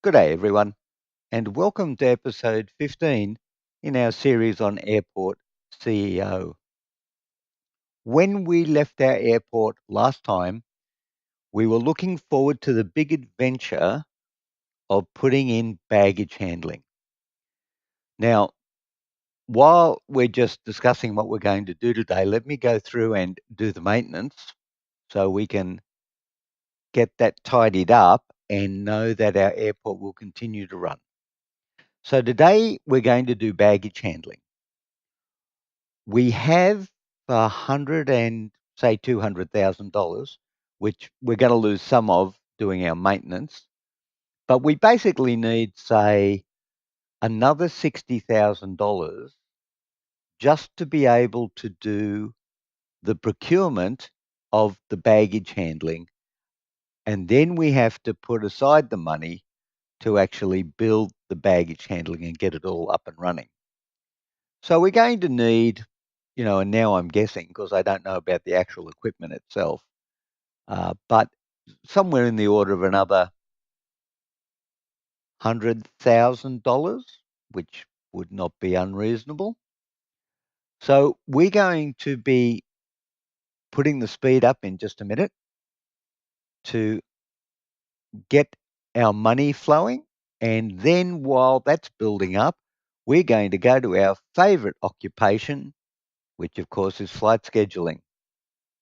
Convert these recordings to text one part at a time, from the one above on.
Good day, everyone, and welcome to episode 15 in our series on Airport CEO. When we left our airport last time, we were looking forward to the big adventure of putting in baggage handling. Now, while we're just discussing what we're going to do today, let me go through and do the maintenance so we can get that tidied up and know that our airport will continue to run. So today we're going to do baggage handling. We have 100 and say $200,000, which we're going to lose some of doing our maintenance, but we basically need, say, another $60,000 just to be able to do the procurement of the baggage handling. And then we have to put aside the money to actually build the baggage handling and get it all up and running. So we're going to need, and now I'm guessing because I don't know about the actual equipment itself, but somewhere in the order of another $100,000, which would not be unreasonable. So we're going to be putting the speed up in just a minute to get our money flowing. And then while that's building up, we're going to go to our favorite occupation, which of course is flight scheduling.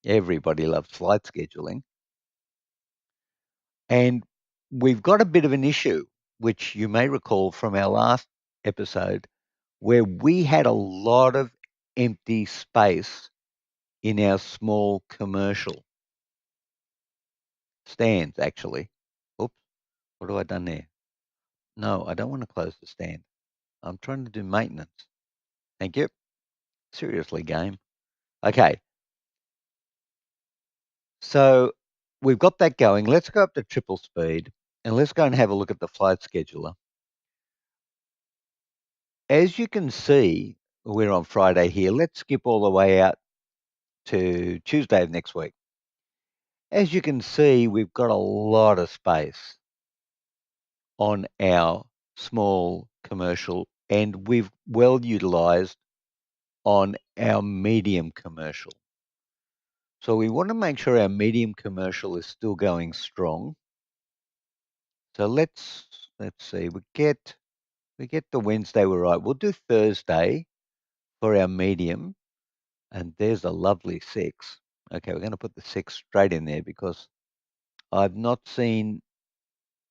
Everybody loves flight scheduling. And we've got a bit of an issue, which you may recall from our last episode, where we had a lot of empty space in our small commercial stands, actually. Oops, what have I done there? No, I don't want to close the stand. I'm trying to do maintenance. Thank you. Seriously, game. Okay, so we've got that going. Let's go up to triple speed and let's go and have a look at the flight scheduler. As you can see, we're on Friday here. Let's skip all the way out to Tuesday of next week. As you can see, we've got a lot of space on our small commercial, and we've well utilized on our medium commercial. So we want to make sure our medium commercial is still going strong. So let's see. We get the Wednesday, we're right. We'll do Thursday for our medium, and there's a lovely 6. Okay, we're going to put the 6 straight in there because I've not seen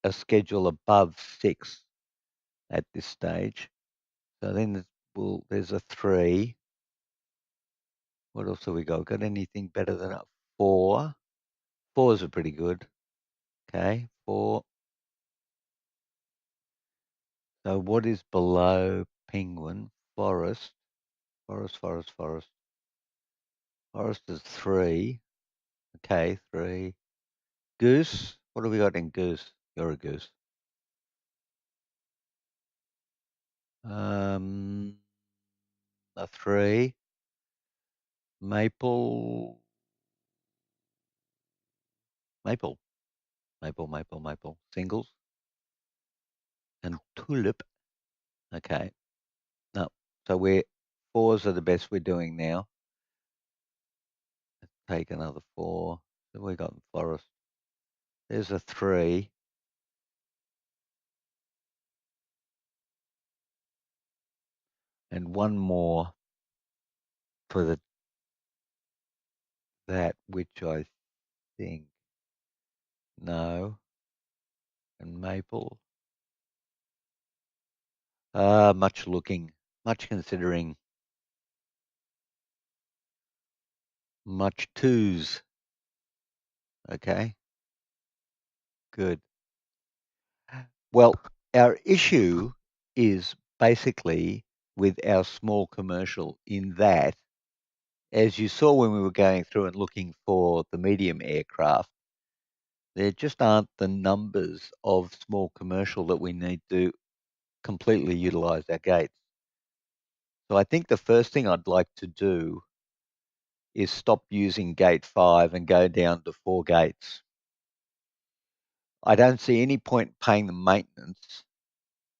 a schedule above 6 at this stage. So then there's a 3. What else have we got? Got anything better than a 4? 4s are pretty good. Okay, 4. So what is below penguin? Forest. Forest is 3. Okay, 3. Goose. What have we got in goose? You're a goose. A 3. Maple. Singles. And tulip. Okay. No. So 4s are the best we're doing now. Let's take another 4. So we got in forest. There's a 3. And one more for that which I think. No. And maple. Much looking, much considering, much 2s. Okay. Good. Well, our issue is basically with our small commercial in that, as you saw when we were going through and looking for the medium aircraft, there just aren't the numbers of small commercial that we need to completely utilize our gates. So I think the first thing I'd like to do is stop using gate 5 and go down to 4 gates. I don't see any point paying the maintenance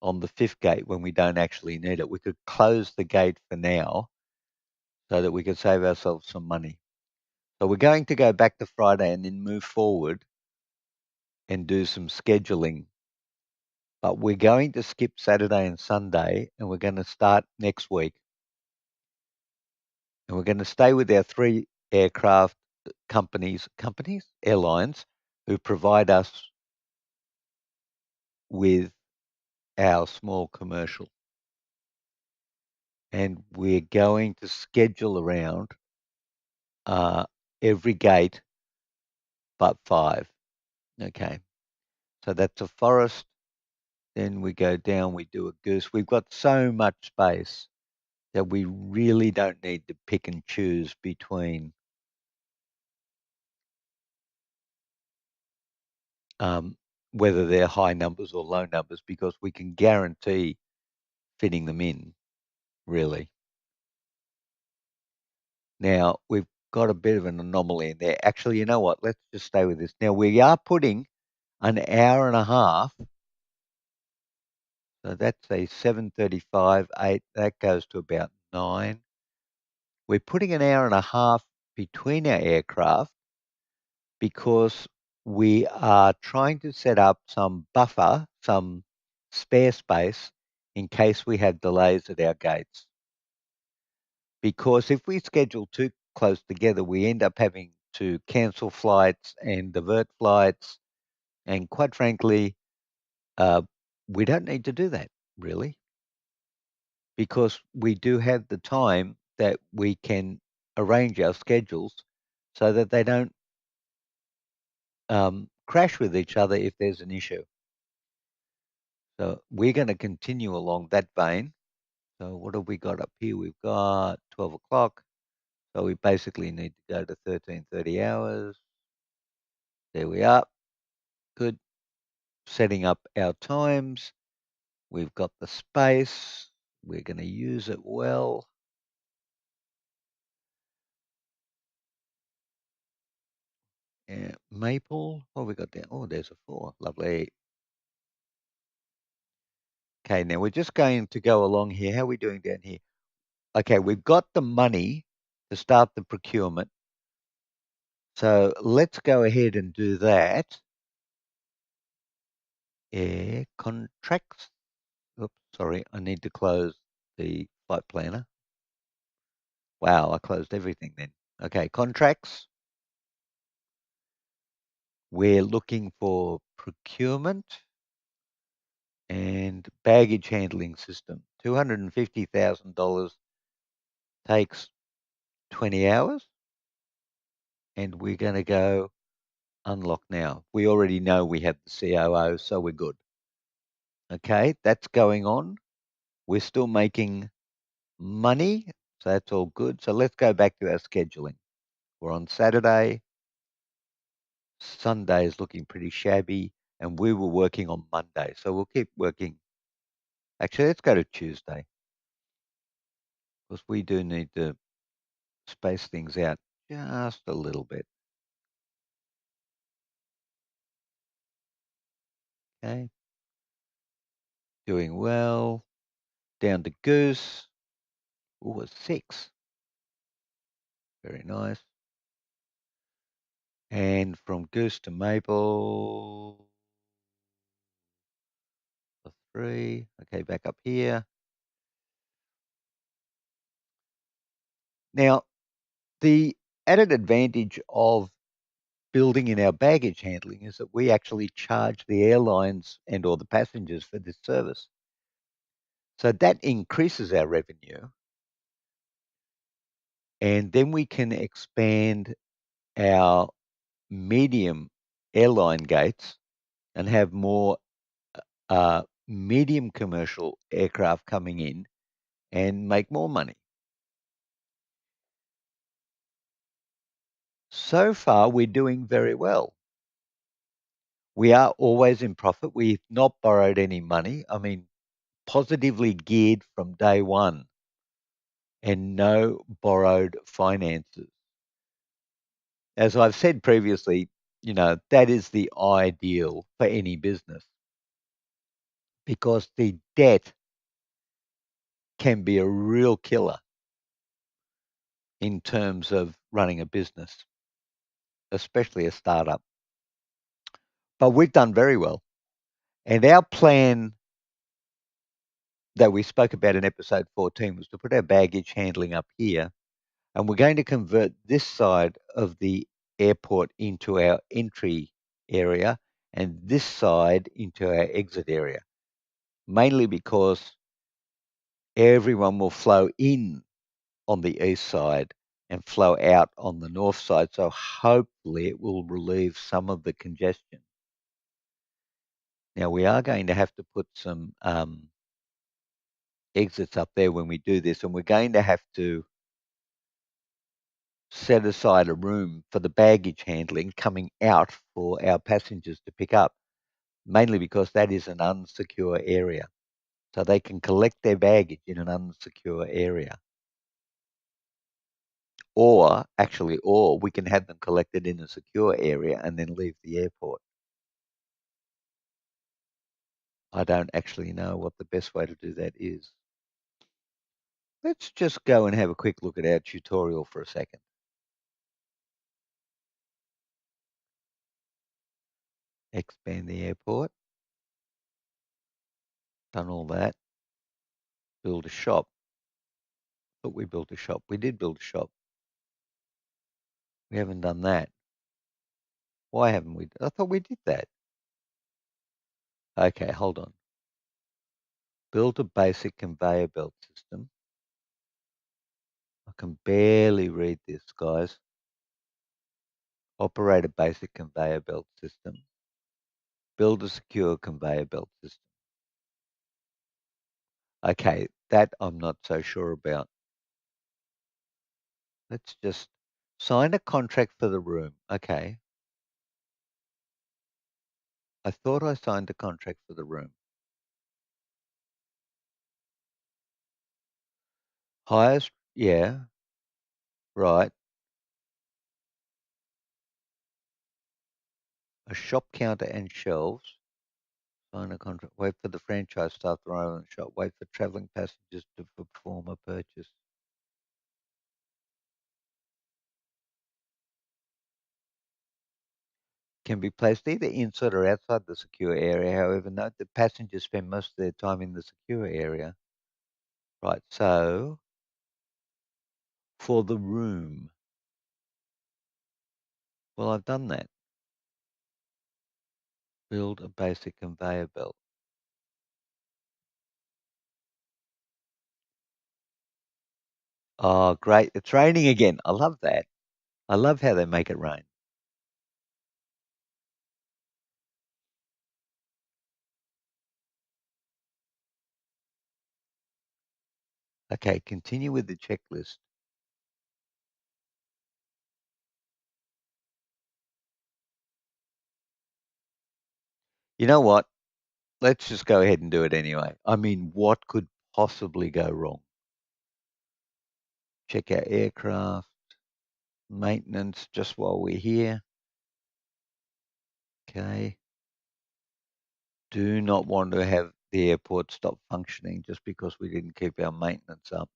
on the fifth gate when we don't actually need it. We could close the gate for now so that we could save ourselves some money. So we're going to go back to Friday and then move forward and do some scheduling. But we're going to skip Saturday and Sunday, and we're going to start next week. And we're going to stay with our 3 aircraft airlines, who provide us with our small commercial. And we're going to schedule around every gate but 5. Okay. So that's a Forest. Then we go down, we do a Goose. We've got so much space that we really don't need to pick and choose between whether they're high numbers or low numbers, because we can guarantee fitting them in, really. Now, we've got a bit of an anomaly in there. Actually, you know what? Let's just stay with this. Now, we are putting an hour and a half. So that's a 7:35, 8. That goes to about 9. We're putting an hour and a half between our aircraft because we are trying to set up some buffer, some spare space in case we have delays at our gates. Because if we schedule too close together, we end up having to cancel flights and divert flights. And quite frankly, we don't need to do that, really, because we do have the time that we can arrange our schedules so that they don't crash with each other if there's an issue. So we're going to continue along that vein. So what have we got up here? We've got 12 o'clock. So we basically need to go to 13:30 hours. There we are. Good. Setting up our times. We've got the space. We're going to use it well. Maple. What have we got there? Oh, there's a 4. Lovely. Okay, now we're just going to go along here. How are we doing down here? Okay, we've got the money to start the procurement. So let's go ahead and do that. Air contracts. Oops, sorry, I need to close the flight planner. Wow, I closed everything then. Okay, contracts. We're looking for procurement and baggage handling system. $250,000 takes 20 hours, and we're going to go unlock now. We already know we have the COO, so we're good. Okay, that's going on. We're still making money, so that's all good. So let's go back to our scheduling. We're on Saturday. Sunday is looking pretty shabby, and we were working on Monday, so we'll keep working. Actually, let's go to Tuesday, because we do need to space things out just a little bit. Okay. Doing well. Down to Goose. Oh, a 6. Very nice. And from Goose to Maple, a 3. Okay, back up here. Now, the added advantage of building in our baggage handling is that we actually charge the airlines and or the passengers for this service. So that increases our revenue, and then we can expand our medium airline gates and have more medium commercial aircraft coming in and make more money. So far, we're doing very well. We are always in profit. We've not borrowed any money. I mean, positively geared from day one, and no borrowed finances. As I've said previously, that is the ideal for any business because the debt can be a real killer in terms of running a business, especially a startup. But we've done very well. And our plan that we spoke about in episode 14 was to put our baggage handling up here. And we're going to convert this side of the airport into our entry area and this side into our exit area, mainly because everyone will flow in on the east side and flow out on the north side. So hopefully it will relieve some of the congestion. Now we are going to have to put some exits up there when we do this, and we're going to have to set aside a room for the baggage handling coming out for our passengers to pick up, mainly because that is an unsecure area. So they can collect their baggage in an unsecure area. Or we can have them collected in a secure area and then leave the airport. I don't actually know what the best way to do that is. Let's just go and have a quick look at our tutorial for a second. Expand the airport. Done all that. Build a shop. Thought we built a shop. We did build a shop. We haven't done that. Why haven't we? I thought we did that. Okay, hold on. Build a basic conveyor belt system. I can barely read this, guys. Operate a basic conveyor belt system. Build a secure conveyor belt system. Okay, that I'm not so sure about. Let's just sign a contract for the room. Okay. I thought I signed a contract for the room. Highest, yeah, right. A shop counter and shelves. Sign a contract. Wait for the franchise staff to arrive on the shop. Wait for travelling passengers to perform a purchase. Can be placed either inside or outside the secure area. However, note that passengers spend most of their time in the secure area. Right, so for the room, well, I've done that. Build a basic conveyor belt. Oh, great. It's raining again. I love that. I love how they make it rain. Okay, continue with the checklist. You know what? Let's just go ahead and do it anyway. I mean, what could possibly go wrong? Check our aircraft, maintenance just while we're here. Okay. Do not want to have the airport stop functioning just because we didn't keep our maintenance up.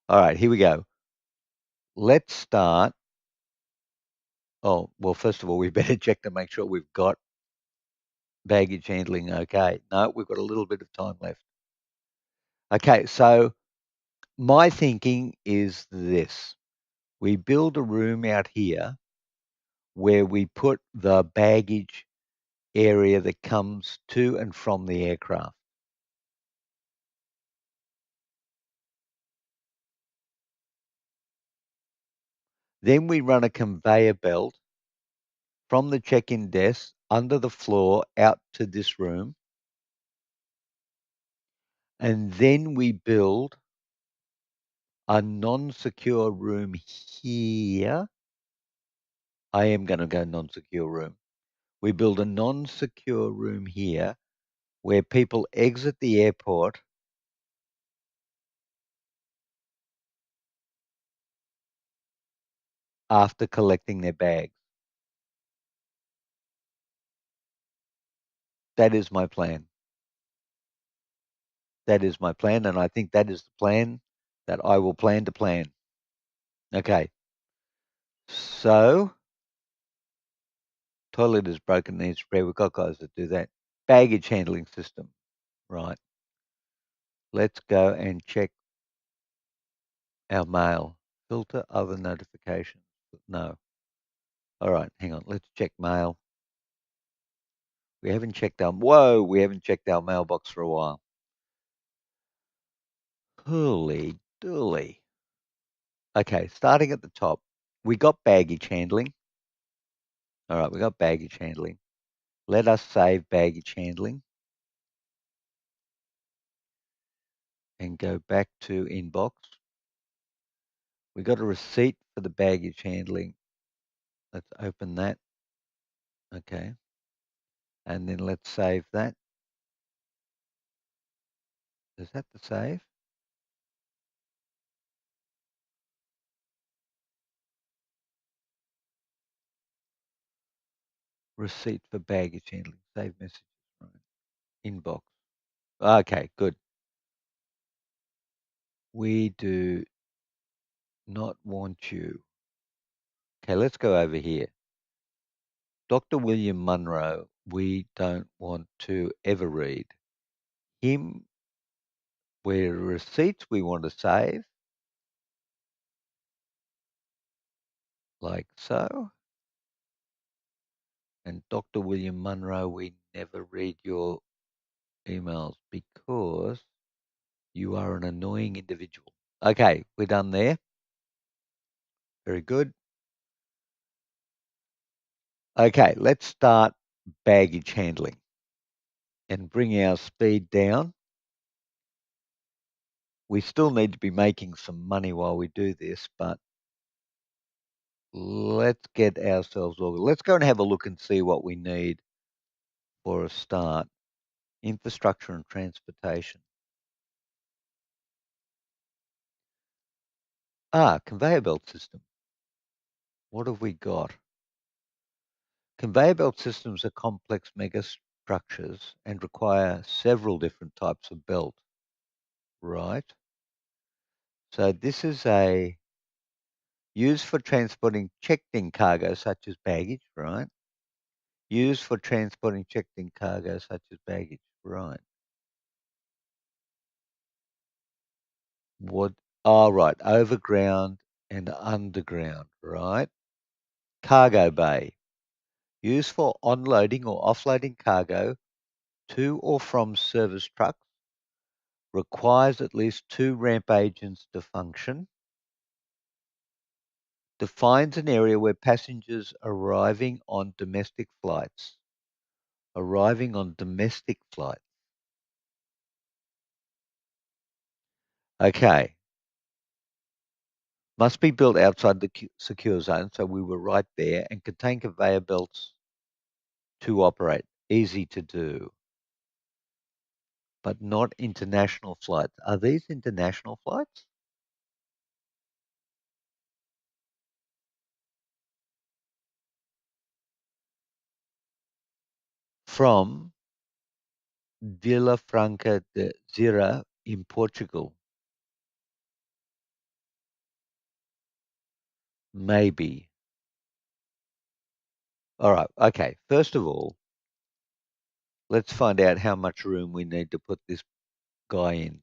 All right, here we go. Let's start. Oh, well, first of all, we better check to make sure we've got baggage handling okay. No, we've got a little bit of time left. Okay, so my thinking is this. We build a room out here where we put the baggage area that comes to and from the aircraft. Then we run a conveyor belt from the check-in desk under the floor out to this room. And then we build a non-secure room here. I am going to go non-secure room. We build a non-secure room here where people exit the airport after collecting their bags. That is my plan. That is my plan, and I think that is the plan that I will plan to plan. Okay, so toilet is broken, needs repair. We've got guys that do that. Baggage handling system. Right. Let's go and check our mail. Filter other notifications. No. All right, hang on. Let's check mail. We haven't checked our mailbox for a while. Holy dooly. Okay, starting at the top, we got baggage handling. All right, we got baggage handling. Let us save baggage handling and go back to inbox. We got a receipt for the baggage handling. Let's open that. Okay. And then let's save that. Is that the save? Receipt for baggage handling. Save messages. Right. Inbox. Okay, good. We do not want you. Okay, let's go over here. Dr. William Munro, we don't want to ever read. Him, where receipts we want to save, like so. And Dr. William Munro, we never read your emails because you are an annoying individual. Okay, we're done there. Very good. Okay, let's start baggage handling and bring our speed down. We still need to be making some money while we do this, but let's get ourselves organized. Let's go and have a look and see what we need for a start. Infrastructure and transportation. Conveyor belt system. What have we got? Conveyor belt systems are complex megastructures and require several different types of belt, right? So this is used for transporting checked-in cargo such as baggage, right? Used for transporting checked-in cargo such as baggage, right? What? Oh, right. Overground and underground, right? Cargo bay. Used for onloading or offloading cargo to or from service trucks. Requires at least 2 ramp agents to function. Defines an area where passengers arriving on domestic flights. Arriving on domestic flights. Okay. Must be built outside the secure zone, so we were right there, and contain conveyor belts to operate. Easy to do, but not international flights. Are these international flights? From Vila Franca de Xira in Portugal. Maybe. All right. Okay. First of all, let's find out how much room we need to put this guy in.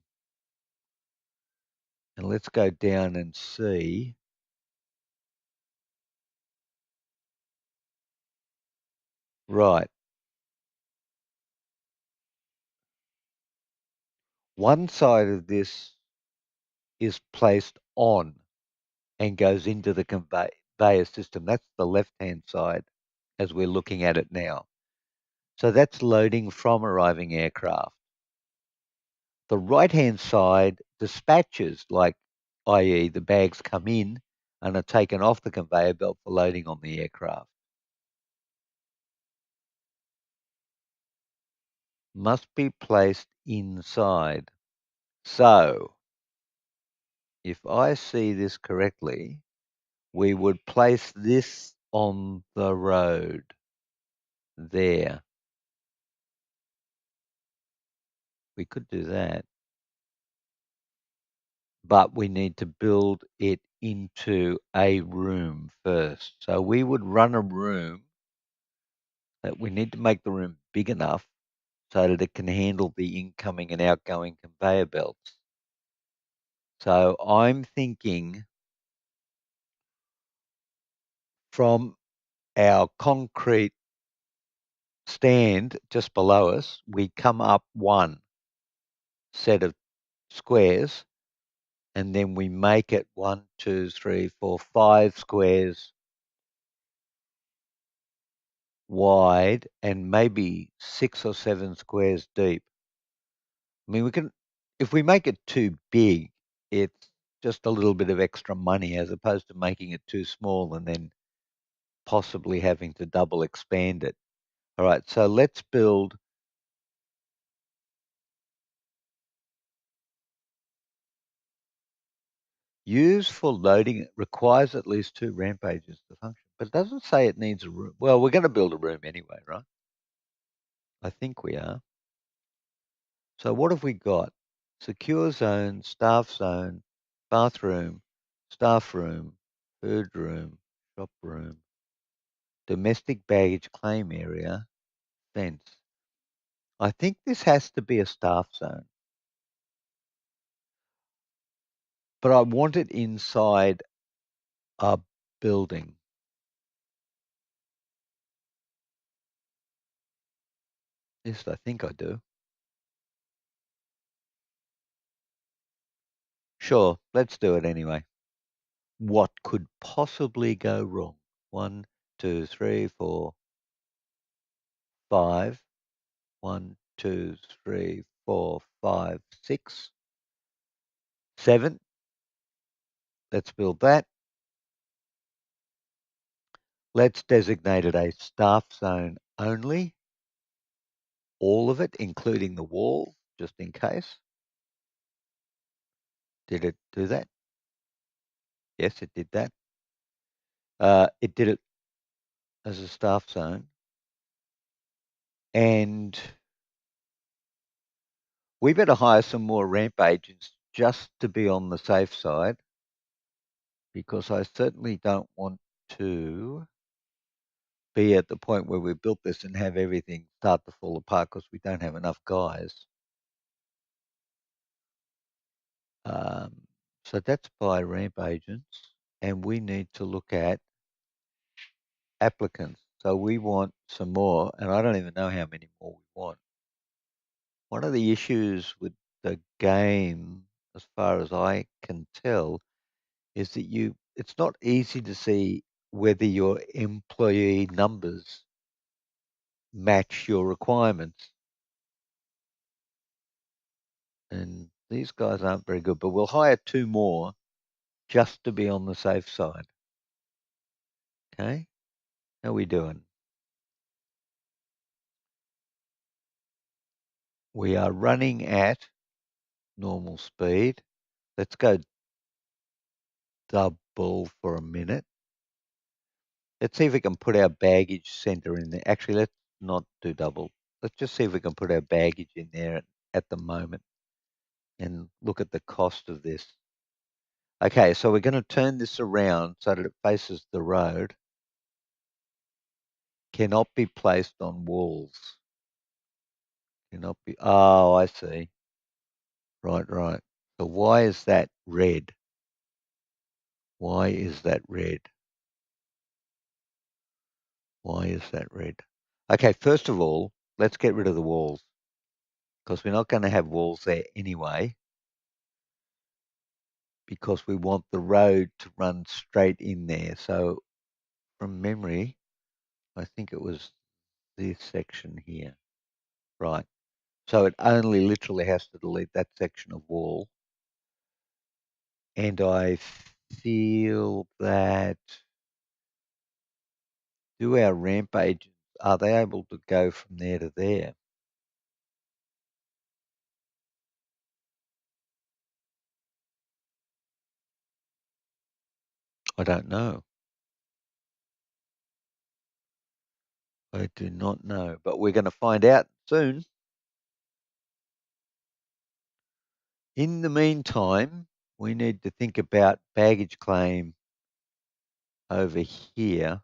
And let's go down and see. Right. One side of this is placed on and goes into the conveyor system. That's the left-hand side as we're looking at it now. So that's loading from arriving aircraft. The right-hand side dispatches, like i.e. the bags come in and are taken off the conveyor belt for loading on the aircraft. Must be placed inside. So, if I see this correctly, we would place this on the road there. We could do that, but we need to build it into a room first. So we would run a room that we need to make the room big enough so that it can handle the incoming and outgoing conveyor belts. So I'm thinking from our concrete stand just below us, we come up one set of squares, and then we make it 1, 2, 3, 4, 5 squares wide and maybe 6 or 7 squares deep. I mean, we can, if we make it too big, it's just a little bit of extra money as opposed to making it too small and then possibly having to double expand it. All right, so let's build. Used for loading it requires at least 2 ramp pages to function, but it doesn't say it needs a room. Well, we're going to build a room anyway, right? I think we are. So what have we got? Secure zone, staff zone, bathroom, staff room, food room, shop room, domestic baggage claim area, fence. I think this has to be a staff zone, but I want it inside a building. Yes, I think I do. Sure, let's do it anyway. What could possibly go wrong? 1, 2, 3, 4, 5. 1, 2, 3, 4, 5, 6, 7. Let's build that. Let's designate it a staff zone only. All of it, including the wall, just in case. Did it do that? Yes, it did that. It did it as a staff zone. And we better hire some more ramp agents just to be on the safe side, because I certainly don't want to be at the point where we built this and have everything start to fall apart because we don't have enough guys. So that's by ramp agents, and we need to look at applicants. So we want some more, and I don't even know how many more we want. One of the issues with the game, as far as I can tell, is that it's not easy to see whether your employee numbers match your requirements. And these guys aren't very good, but we'll hire 2 more just to be on the safe side. Okay? How are we doing? We are running at normal speed. Let's go double for a minute. Let's see if we can put our baggage center in there. Actually, let's not do double. Let's just see if we can put our baggage in there at the moment and look at the cost of this. Okay, so we're going to turn this around so that it faces the road. Cannot be placed on walls. Cannot be. Oh, I see. Right, right. So why is that red? Why is that red? Why is that red? Okay, first of all, let's get rid of the walls because we're not going to have walls there anyway, because we want the road to run straight in there. So from memory, I think it was this section here. Right. So it only literally has to delete that section of wall. And I feel that, do our ramp agents, are they able to go from there to there? I don't know. I do not know, but we're going to find out soon. In the meantime, we need to think about baggage claim over here.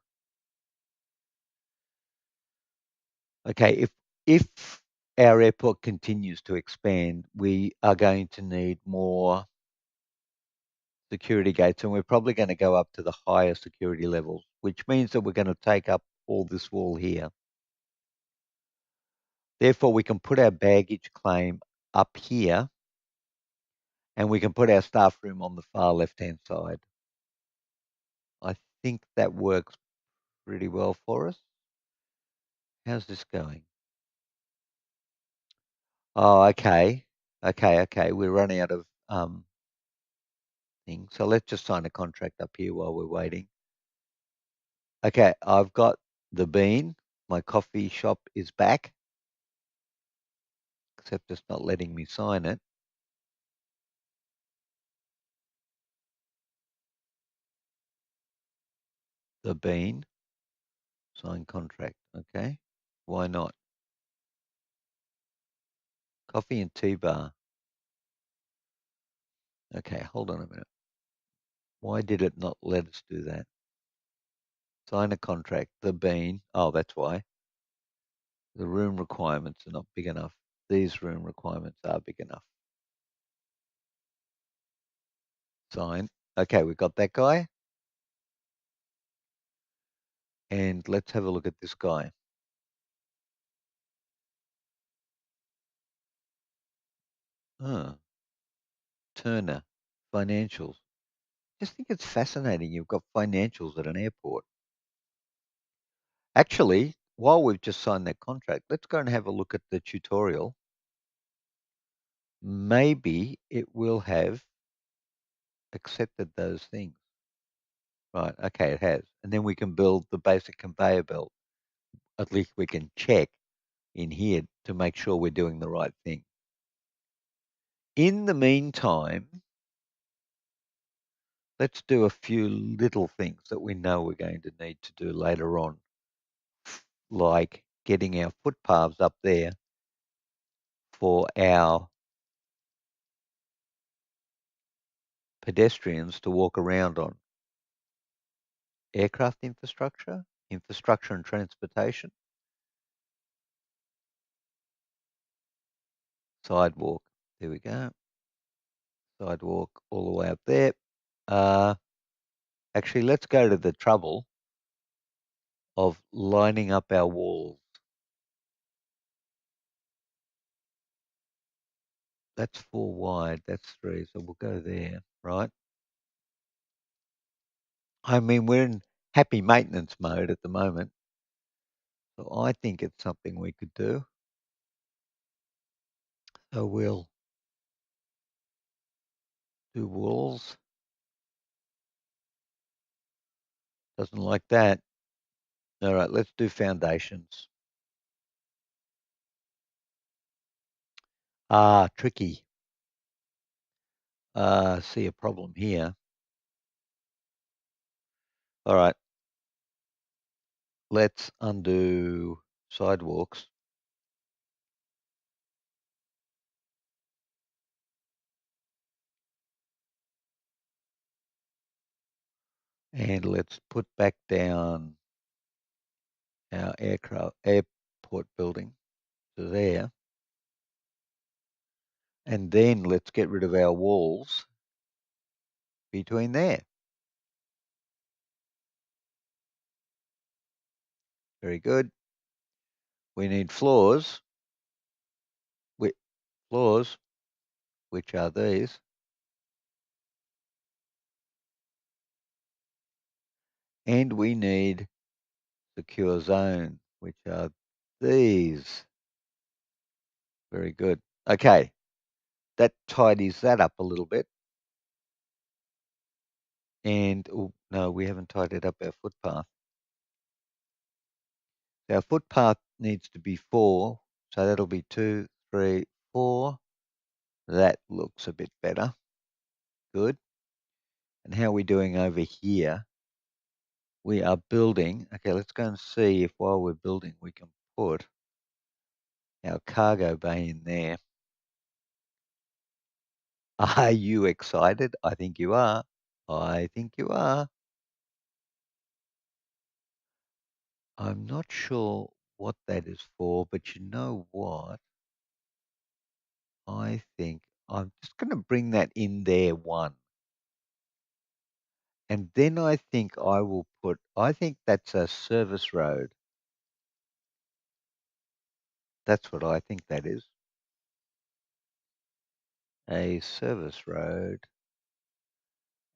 Okay, if our airport continues to expand, we are going to need more security gates, and we're probably going to go up to the higher security levels, which means that we're going to take up all this wall here. Therefore, we can put our baggage claim up here, and we can put our staff room on the far left-hand side. I think that works pretty well for us. How's this going? Oh, okay. Okay. We're running out of things. So let's just sign a contract up here while we're waiting. Okay, I've got the bean. My coffee shop is back, except it's not letting me sign it. The bean, sign contract. Okay, why not? Coffee and tea bar. Okay, hold on a minute. Why did it not let us do that? Sign a contract. The bean. Oh, that's why. The room requirements are not big enough. These room requirements are big enough. Sign. Okay, we got that guy. And let's have a look at this guy. Turner, financials. Just think it's fascinating. You've got financials at an airport. Actually, while we've just signed that contract, let's go and have a look at the tutorial. Maybe it will have accepted those things. Right, okay, it has. And then we can build the basic conveyor belt. At least we can check in here to make sure we're doing the right thing. In the meantime, let's do a few little things that we know we're going to need to do later on, like getting our footpaths up there for our pedestrians to walk around on. Aircraft infrastructure, infrastructure and transportation, sidewalk. There we go. Sidewalk all the way up there. Actually, let's go to the trouble of lining up our walls. That's 4 wide, that's 3, so we'll go there, right? I mean, we're in happy maintenance mode at the moment, so I think it's something we could do. So we'll do walls. Doesn't like that. All right, let's do foundations. Tricky. See a problem here. All right, let's undo sidewalks. And let's put back down our airport building to there. And then let's get rid of our walls between there. Very good. We need floors, which are these. And we need secure zone, which are these. Very good. Okay, that tidies that up a little bit. And no, we haven't tidied up our footpath. Our footpath needs to be 4, so that'll be 2, 3, 4. That looks a bit better. Good. And how are we doing over here? we are building. Okay, let's go and see if while we're building we can put our cargo bay in there. Are you excited? I think you are. I think you are. I'm not sure what that is for, but you know what? I think I'm just going to bring that in there one. And then I think I think that's a service road. That's what I think that is. A service road.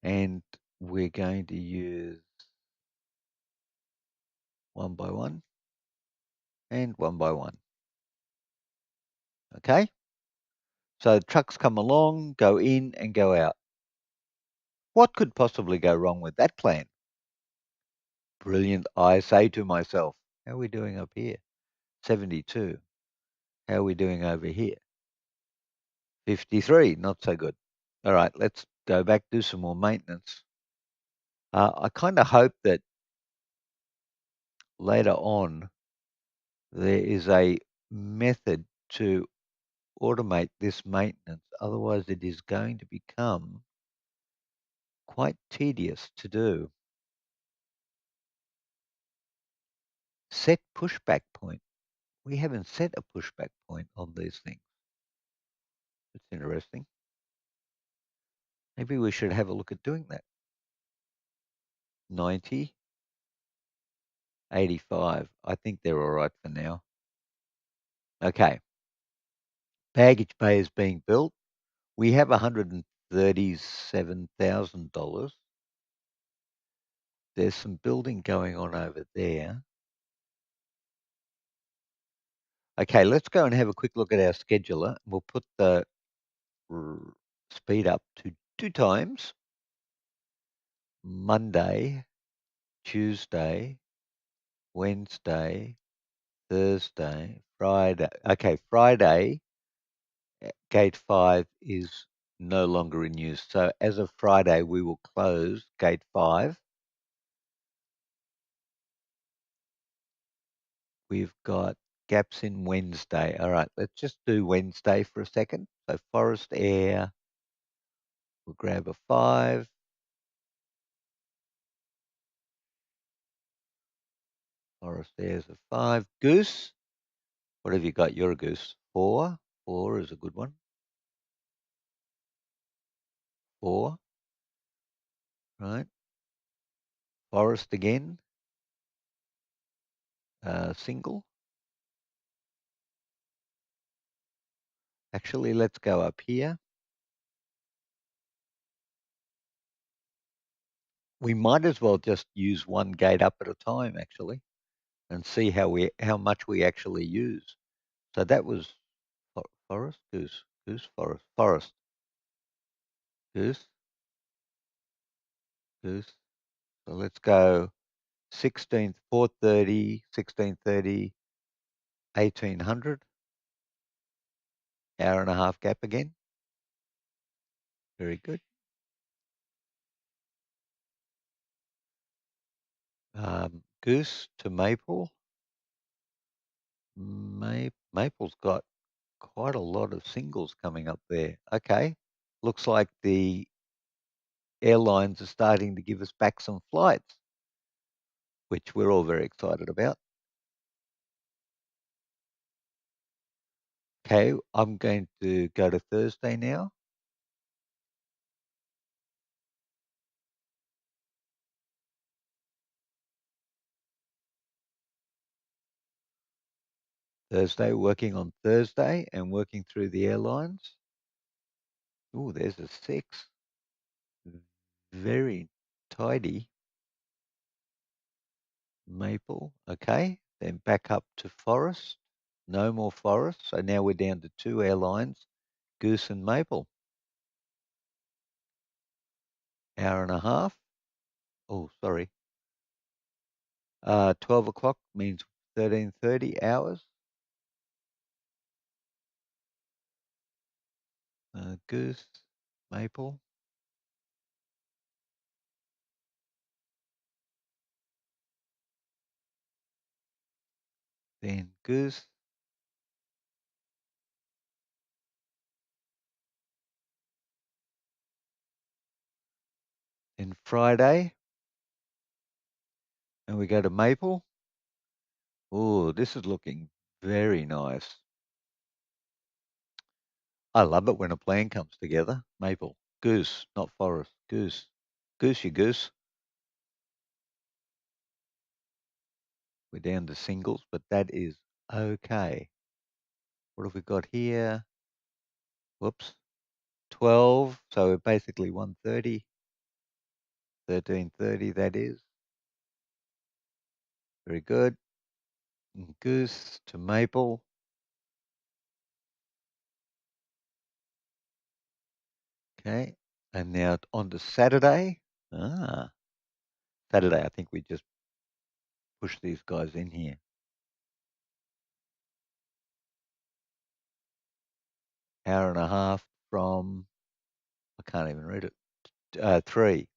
And we're going to use one by one and one by one. Okay? So trucks come along, go in and go out. What could possibly go wrong with that plan? Brilliant, I say to myself. How are we doing up here? 72. How are we doing over here? 53, not so good. All right, let's go back, do some more maintenance. I kind of hope that later on there is a method to automate this maintenance. Otherwise, it is going to become quite tedious to do. Set pushback point. We haven't set a pushback point on these things. It's interesting. Maybe we should have a look at doing that. 90, 85. I think they're all right for now. Okay. Baggage bay is being built. We have $137,000. There's some building going on over there. Okay, let's go and have a quick look at our scheduler. We'll put the speed up to 2 times. Monday, Tuesday, Wednesday, Thursday, Friday. Okay, Friday, gate 5 is no longer in use. So as of Friday, we will close gate 5. We've got gaps in Wednesday. All right, let's just do Wednesday for a second. So Forest Air, we'll grab a 5. Forest Air's a 5. Goose, what have you got? You're a goose. 4. 4 is a good one. 4, right? Forest again, single. Actually, let's go up here. We might as well just use one gate up at a time, actually, and see how much we actually use. So that was forest, goose, goose, forest, forest, goose, goose. So let's go 16th, 4:30, 16:30, 1800. Hour and a half gap again. Very good. Goose to Maple. Maple's got quite a lot of singles coming up there. Okay. Looks like the airlines are starting to give us back some flights, which we're all very excited about. Okay, I'm going to go to Thursday now. Thursday, working on Thursday and working through the airlines. Oh, there's a 6. Very tidy. Maple, okay. Then back up to Forest. No more Forest. So now we're down to 2 airlines, Goose and Maple. Hour and a half. Oh, sorry. 12 o'clock means 13:30 hours. Goose, Maple. then goose, then Friday, and we go to maple. Oh, this is looking very nice. I love it when a plan comes together. Maple, goose, not forest, goose, goose, you goose. We're down to singles, but that is okay. What have we got here? Whoops, 12. So we're basically 130, 1330. That is very good. And goose to maple. Okay, and now on to Saturday. Ah, Saturday. I think we just push these guys in here. Hour and a half from. I can't even read it. 3,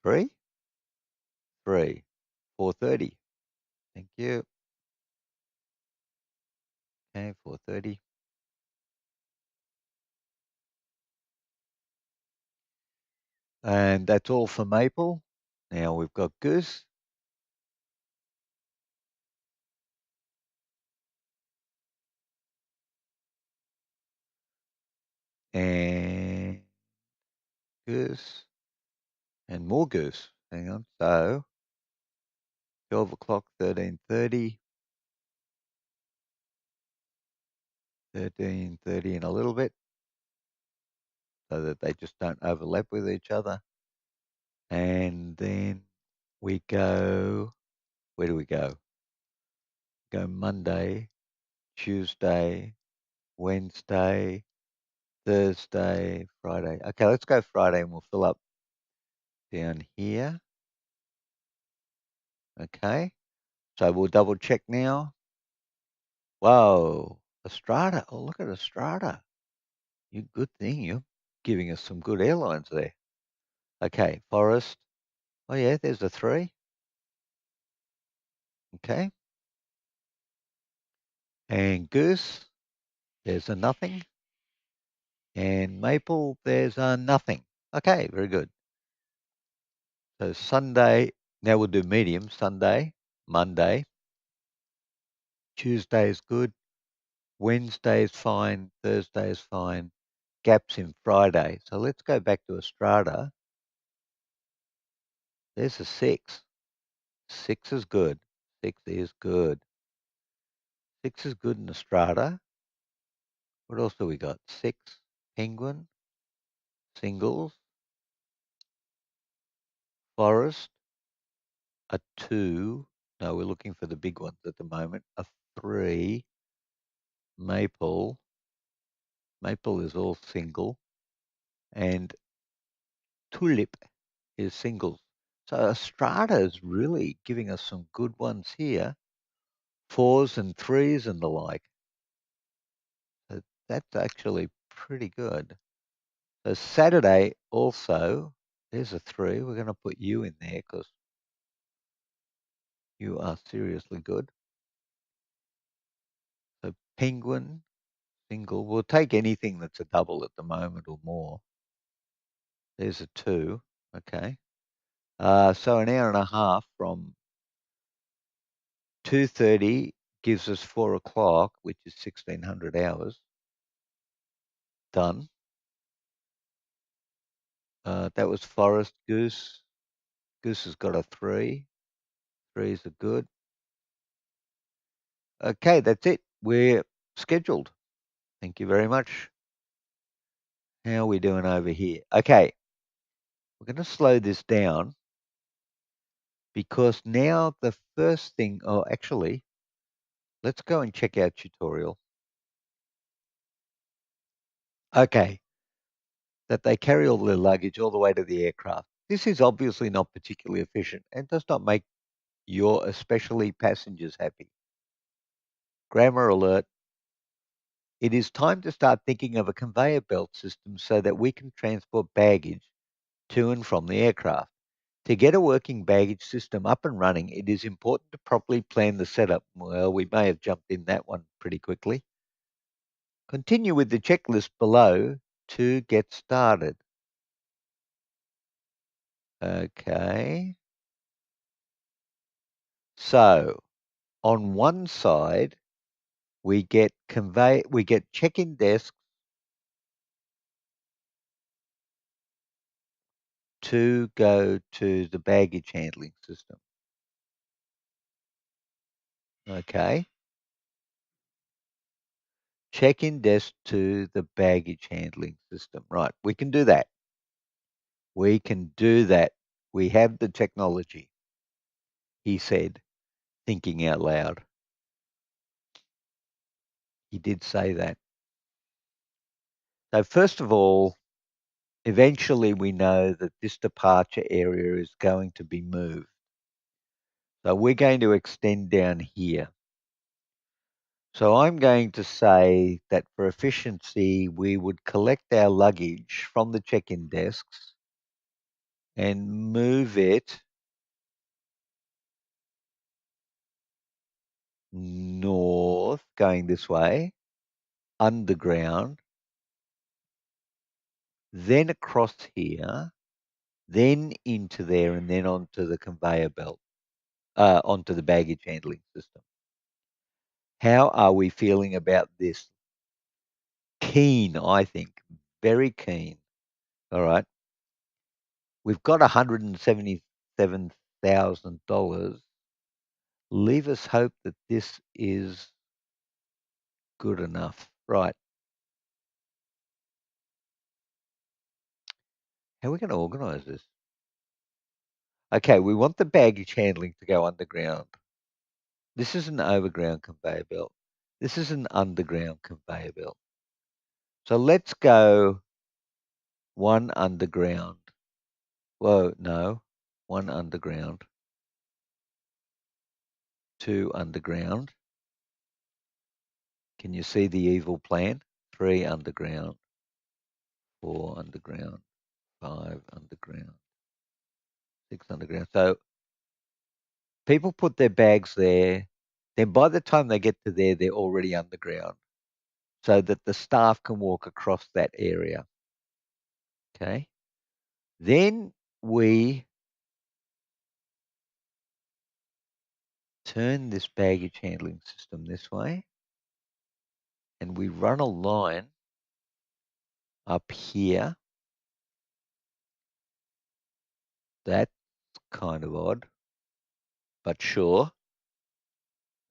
3, 3, 4:30. Thank you. Okay, 4:30. And that's all for maple. Now we've got goose. And goose. And more goose. Hang on. So 12 o'clock, 13:30. 13:30 and a little bit, so that they just don't overlap with each other. And then we go, where do we go? Go Monday, Tuesday, Wednesday, Thursday, Friday. Okay, let's go Friday and we'll fill up down here. Okay, so we'll double check now. Whoa, Estrada. Oh, look at Estrada. You good thing. You're giving us some good airlines there. Okay, Forest. Oh, yeah, there's a 3. Okay. And Goose, there's a nothing. And Maple, there's a nothing. Okay, very good. So Sunday, now we'll do medium. Sunday, Monday, Tuesday is good. Wednesday is fine. Thursday is fine. Gaps in Friday. So let's go back to Estrada. There's a 6. 6 is good. 6 is good. 6 is good in Estrada. What else do we got? 6, Penguin, singles, Forest, a 2. No, we're looking for the big ones at the moment. A 3, Maple. Maple is all single. And Tulip is singles. So Estrada is really giving us some good ones here. 4s and 3s and the like. So that's actually pretty good. So Saturday also, there's a 3. We're going to put you in there because you are seriously good. So Penguin, single. We'll take anything that's a double at the moment or more. There's a 2. Okay. So an hour and a half from 2:30 gives us 4 o'clock, which is 1600 hours. Done. That was Forest Goose. Goose has got a 3. 3s are good. Okay, that's it. We're scheduled. Thank you very much. How are we doing over here? Okay, we're going to slow this down because now the first thing, oh, actually, let's go and check our tutorial. Okay, that they carry all their luggage all the way to the aircraft. This is obviously not particularly efficient and does not make your especially passengers happy. Grammar alert. It is time to start thinking of a conveyor belt system so that we can transport baggage to and from the aircraft. To get a working baggage system up and running, it is important to properly plan the setup. Well, we may have jumped in that one pretty quickly. Continue with the checklist below to get started. Okay. So on one side, we get check-in desks to go to the baggage handling system. Okay. Check-in desk to the baggage handling system. Right. We can do that. We can do that. We have the technology, he said, thinking out loud. He did say that. So first of all, eventually we know that this departure area is going to be moved. So we're going to extend down here. So I'm going to say that for efficiency, we would collect our luggage from the check-in desks and move it north, going this way, underground, then across here, then into there, and then onto the conveyor belt, onto the baggage handling system. How are we feeling about this? Keen, I think. Very keen. All right. We've got $177,000. Leave us hope that this is good enough. Right. How are we going to organize this? Okay, we want the baggage handling to go underground. This is an overground conveyor belt. This is an underground conveyor belt. So let's go one underground. Whoa, no. One underground. Two underground. Can you see the evil plan? Three underground. Four underground. Five underground. Six underground. So people put their bags there. Then by the time they get to there, they're already underground so that the staff can walk across that area. Okay. Then we turn this baggage handling system this way and we run a line up here. That's kind of odd, but sure.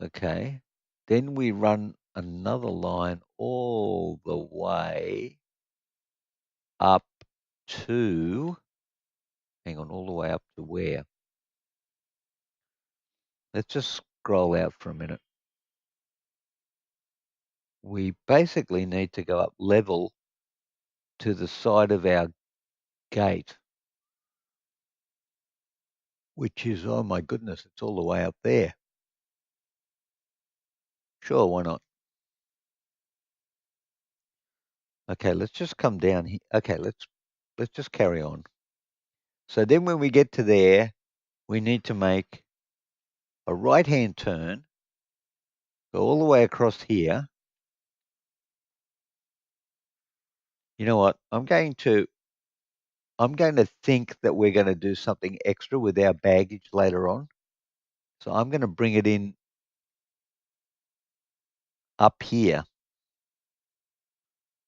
Okay. Then we run another line all the way up to, hang on, all the way up to where? Let's just scroll out for a minute. We basically need to go up level to the side of our gate, which is, oh my goodness, it's all the way up there. Sure, why not? Okay, let's just come down here. Okay, let's just carry on. So then when we get to there, we need to make a right-hand turn, go all the way across here. You know what? I'm going to think that we're going to do something extra with our baggage later on. So I'm going to bring it in up here.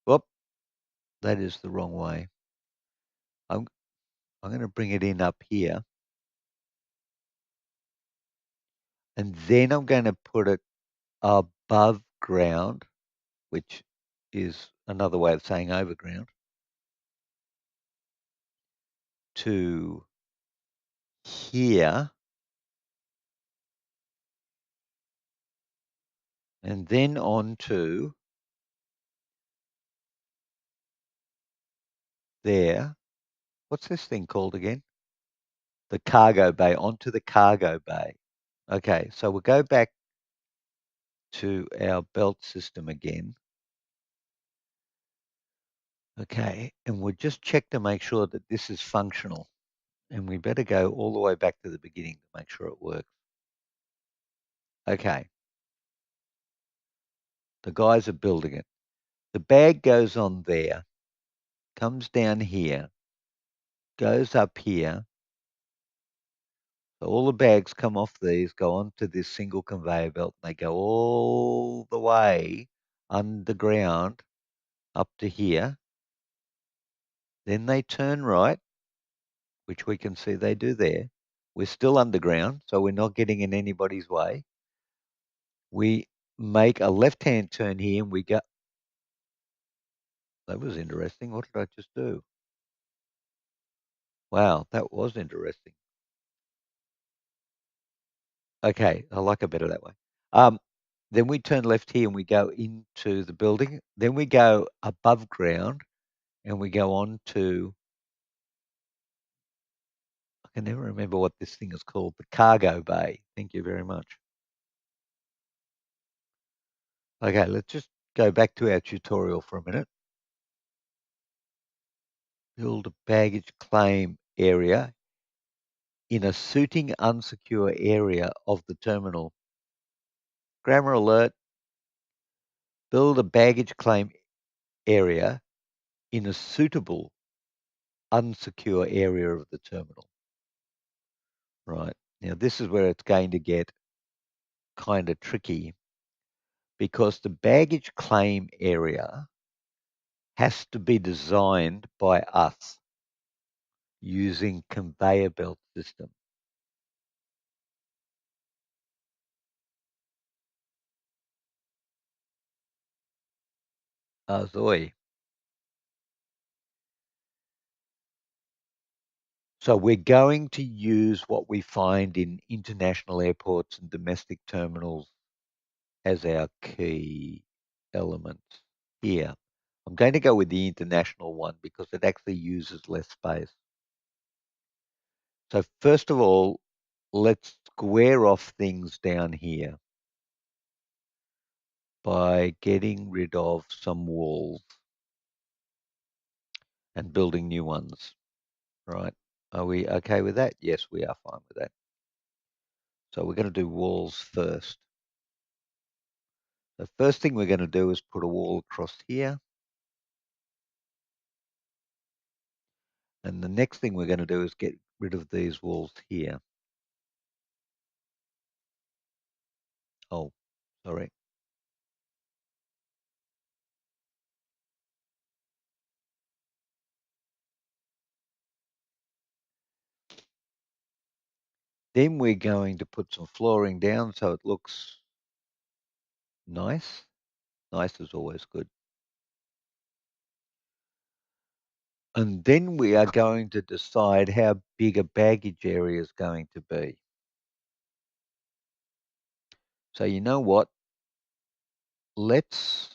Whoop, that is the wrong way. I'm going to bring it in up here. And then I'm going to put it above ground, which is another way of saying overground, to here. And then on to there. What's this thing called again? The cargo bay, onto the cargo bay. Okay, so we'll go back to our belt system again. Okay, and we'll just check to make sure that this is functional. And we better go all the way back to the beginning to make sure it works. Okay. The guys are building it. The bag goes on there, comes down here, goes up here. So all the bags come off these, go onto this single conveyor belt, and they go all the way underground up to here. Then they turn right, which we can see they do there. We're still underground, so we're not getting in anybody's way. We make a left-hand turn here, and we go. That was interesting. What did I just do? Wow, that was interesting. Okay, I like it better that way. Then we turn left here and we go into the building. Then we go above ground and we go on to, I can never remember what this thing is called, the cargo bay. Thank you very much. Okay, let's just go back to our tutorial for a minute. Build a baggage claim area in a suiting unsecure area of the terminal. Grammar alert. Build a baggage claim area in a suitable unsecure area of the terminal. Right. Now, this is where it's going to get kind of tricky because the baggage claim area has to be designed by us using conveyor belt system. Azoi. So we're going to use what we find in international airports and domestic terminals as our key element here. I'm going to go with the international one because it actually uses less space. So first of all, let's square off things down here by getting rid of some walls and building new ones, right? Are we okay with that? Yes, we are fine with that. So we're going to do walls first. The first thing we're going to do is put a wall across here. And the next thing we're going to do is get rid of these walls here. Oh, sorry. Then we're going to put some flooring down so it looks nice. Nice is always good. And then we are going to decide how big a baggage area is going to be. So you know what? Let's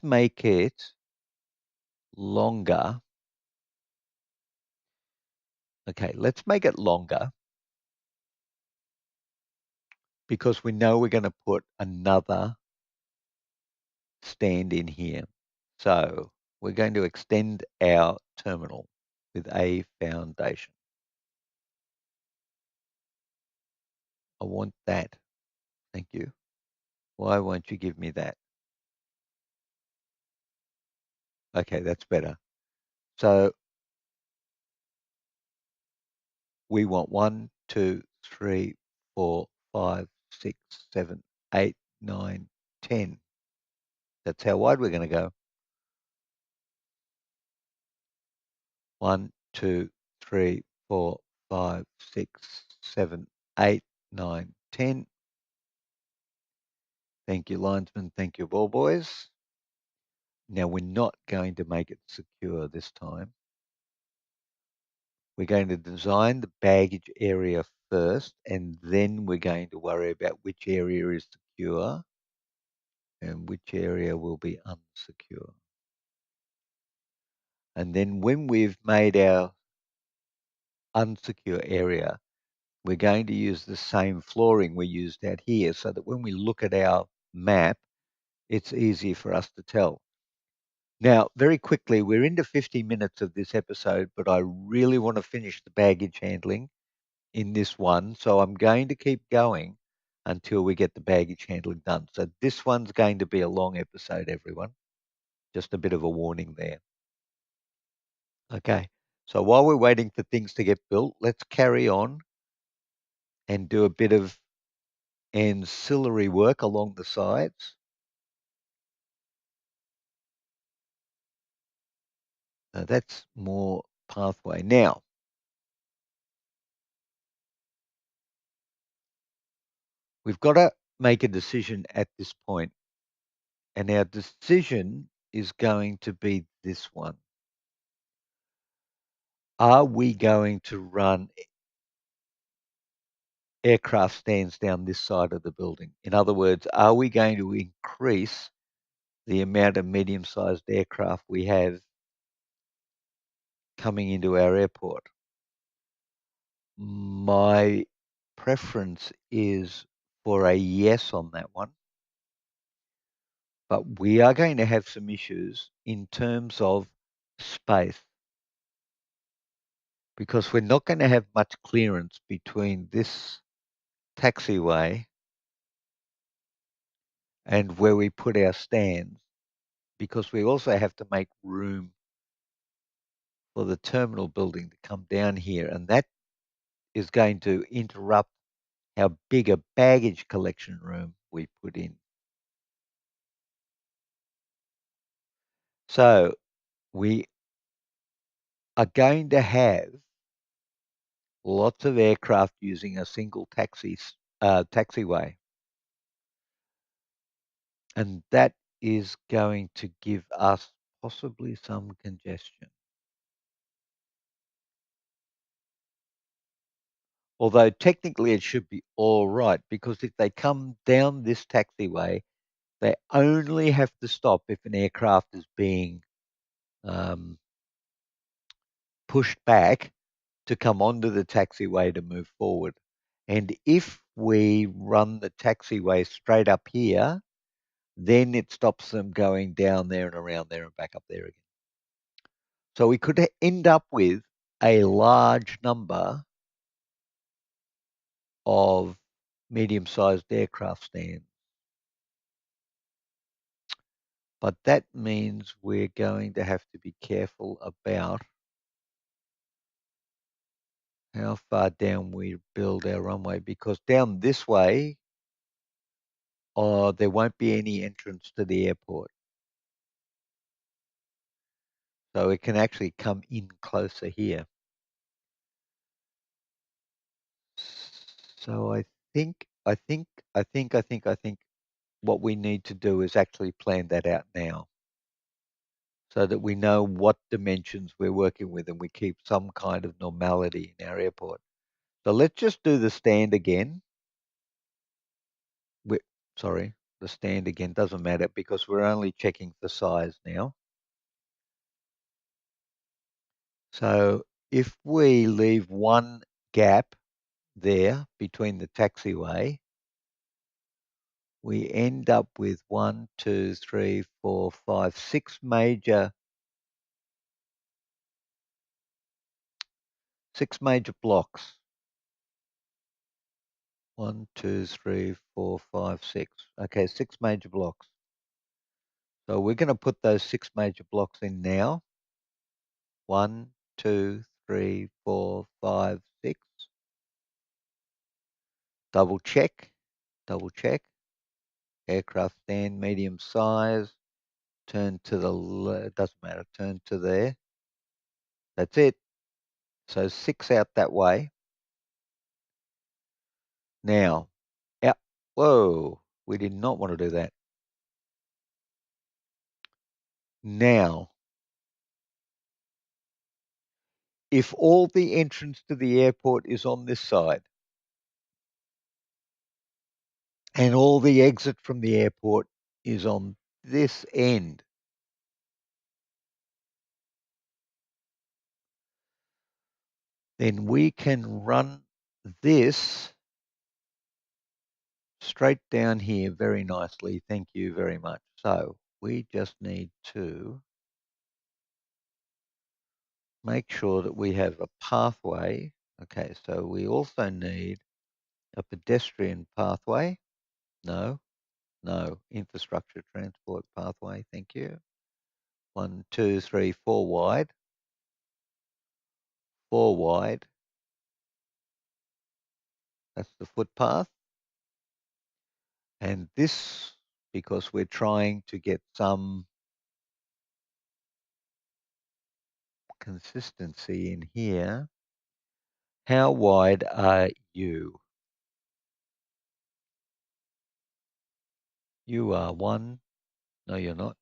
make it longer. Okay, let's make it longer because we know we're going to put another stand in here. So we're going to extend our terminal with a foundation. I want that. Thank you. Why won't you give me that? Okay, that's better. So we want 1, 2, 3, 4, 5, 6, 7, 8, 9, 10. That's how wide we're going to go. 1, 2, 3, 4, 5, 6, 7, 8, 9, 10. Thank you, linesman. Thank you, ball boys. Now we're not going to make it secure this time. We're going to design the baggage area first, and then we're going to worry about which area is secure and which area will be unsecure. And then when we've made our unsecure area, we're going to use the same flooring we used out here so that when we look at our map, it's easy for us to tell. Now, very quickly, we're into 50 minutes of this episode, but I really want to finish the baggage handling in this one. So I'm going to keep going until we get the baggage handling done. So this one's going to be a long episode, everyone. Just a bit of a warning there. Okay. So while we're waiting for things to get built, let's carry on and do a bit of ancillary work along the sides. That's more pathway. Now, we've got to make a decision at this point, and our decision is going to be this one. Are we going to run aircraft stands down this side of the building? In other words, are we going to increase the amount of medium-sized aircraft we have coming into our airport? My preference is for a yes on that one, but we are going to have some issues in terms of space because we're not going to have much clearance between this taxiway and where we put our stands, because we also have to make room for the terminal building to come down here, and that is going to interrupt how big a baggage collection room we put in. So we are going to have lots of aircraft using a single taxiway, and that is going to give us possibly some congestion. Although technically it should be all right, because if they come down this taxiway, they only have to stop if an aircraft is being um, pushed back to come onto the taxiway to move forward. And if we run the taxiway straight up here, then it stops them going down there and around there and back up there again. So we could end up with a large number of medium-sized aircraft stands. But that means we're going to have to be careful about how far down we build our runway, because down this way, there won't be any entrance to the airport. So it can actually come in closer here. So I think what we need to do is actually plan that out now so that we know what dimensions we're working with and we keep some kind of normality in our airport. So let's just do the stand again. Sorry, the stand again doesn't matter because we're only checking for size now. So if we leave one gap there between the taxiway, we end up with 1, 2, 3, 4, 5, 6 major blocks. 1, 2, 3, 4, 5, 6. Okay, 6 major blocks. So we're going to put those 6 major blocks in now. 1, 2, 3, 4, 5, 6. Double check. Aircraft stand, medium size. Turn to the, doesn't matter, turn to there. That's it. So 6 out that way. Now, out. Whoa, we did not want to do that. Now, if all the entrance to the airport is on this side and all the exit from the airport is on this end, then we can run this straight down here very nicely. Thank you very much. So we just need to make sure that we have a pathway. Okay, so we also need a pedestrian pathway. No, no, infrastructure transport pathway. Thank you. 1, 2, 3, 4 wide. 4 wide. That's the footpath. And this, because we're trying to get some consistency in here. How wide are you? You are 1. No, you're not.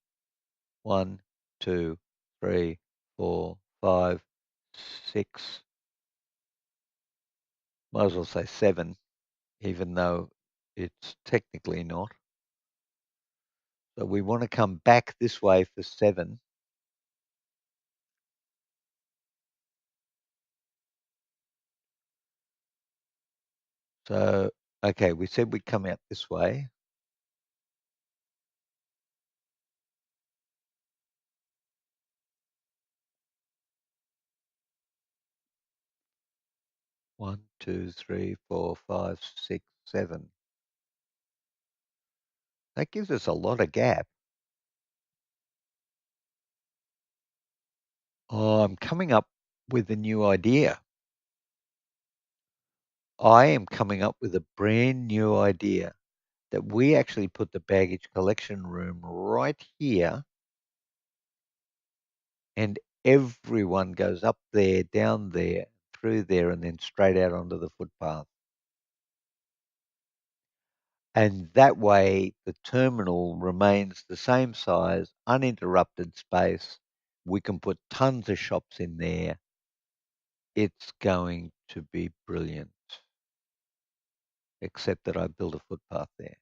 1, 2, 3, 4, 5, 6. Might as well say 7, even though it's technically not. So we want to come back this way for 7. So, okay, we said we'd come out this way. One, two, three, four, five, 6, 7. That gives us a lot of gap. Oh, I'm coming up with a new idea. I am coming up with a brand new idea that we actually put the baggage collection room right here, and everyone goes up there, down there, through there, and then straight out onto the footpath. And that way, the terminal remains the same size, uninterrupted space. We can put tons of shops in there. It's going to be brilliant, except that I build a footpath there.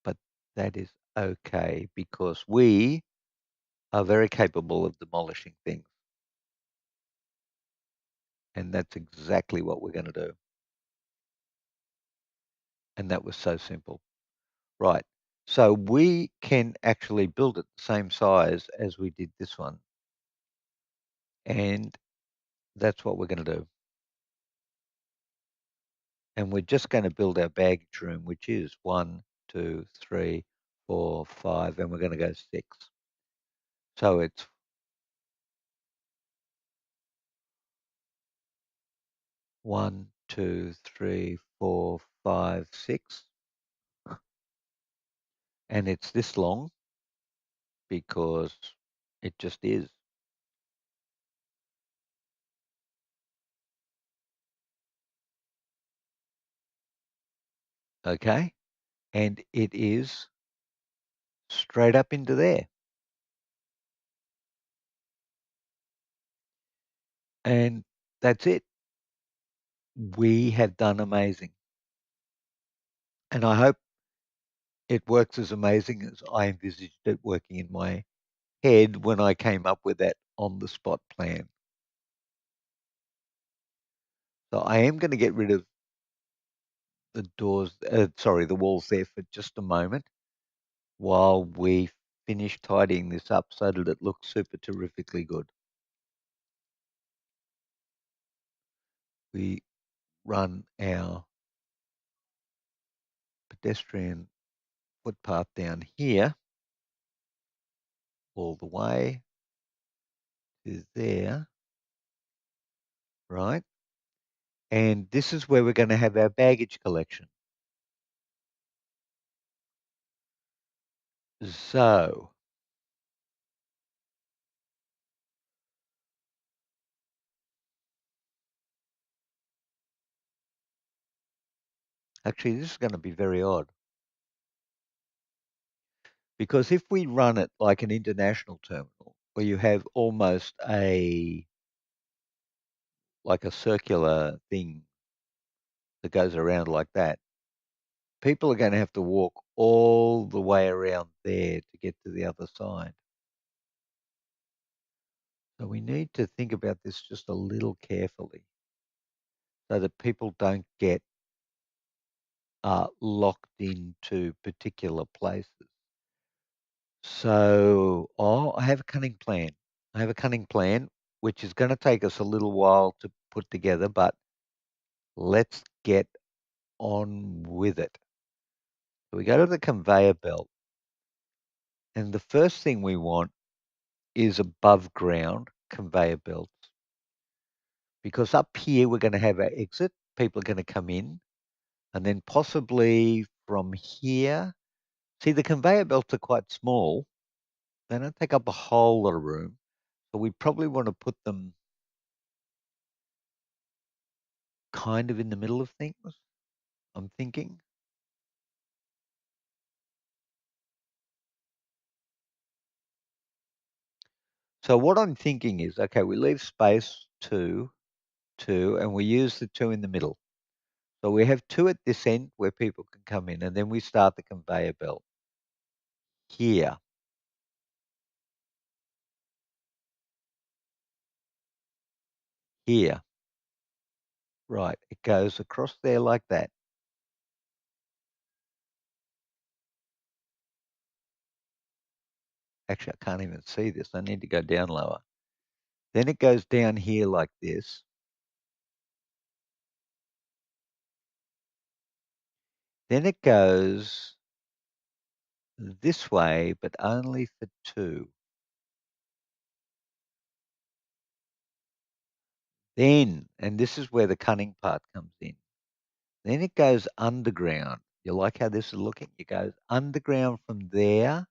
But that is okay because we are very capable of demolishing things. And that's exactly what we're going to do. And that was so simple. Right. So we can actually build it the same size as we did this one. And that's what we're going to do. And we're just going to build our baggage room, which is 1, 2, 3, 4, 5, and we're going to go 6. So it's 1, 2, 3, 4, 5, 6. And it's this long because it just is. Okay. And it is straight up into there. And that's it. We have done amazing. And I hope it works as amazing as I envisaged it working in my head when I came up with that on the spot plan. So I am going to get rid of the doors, the walls there for just a moment while we finish tidying this up so that it looks super terrifically good. We run our pedestrian footpath down here all the way to there, right? And this is where we're going to have our baggage collection. So actually, this is going to be very odd because if we run it like an international terminal where you have almost like a circular thing that goes around like that, people are going to have to walk all the way around there to get to the other side. So we need to think about this just a little carefully so that people don't get locked into particular places. So, I have a cunning plan. I have a cunning plan, which is going to take us a little while to put together, but let's get on with it. So we go to the conveyor belt, and the first thing we want is above ground conveyor belts, because up here we're going to have our exit. People are going to come in, and then possibly from here. See, the conveyor belts are quite small. They don't take up a whole lot of room. So we probably want to put them kind of in the middle of things, I'm thinking. So what I'm thinking is, okay, we leave space two, and we use the two in the middle. So we have two at this end where people can come in, and then we start the conveyor belt here. Here. Right. It goes across there like that. Actually, I can't even see this. I need to go down lower. Then it goes down here like this. Then it goes this way, but only for two. Then, and this is where the cunning part comes in, then it goes underground. You like how this is looking? It goes underground from there.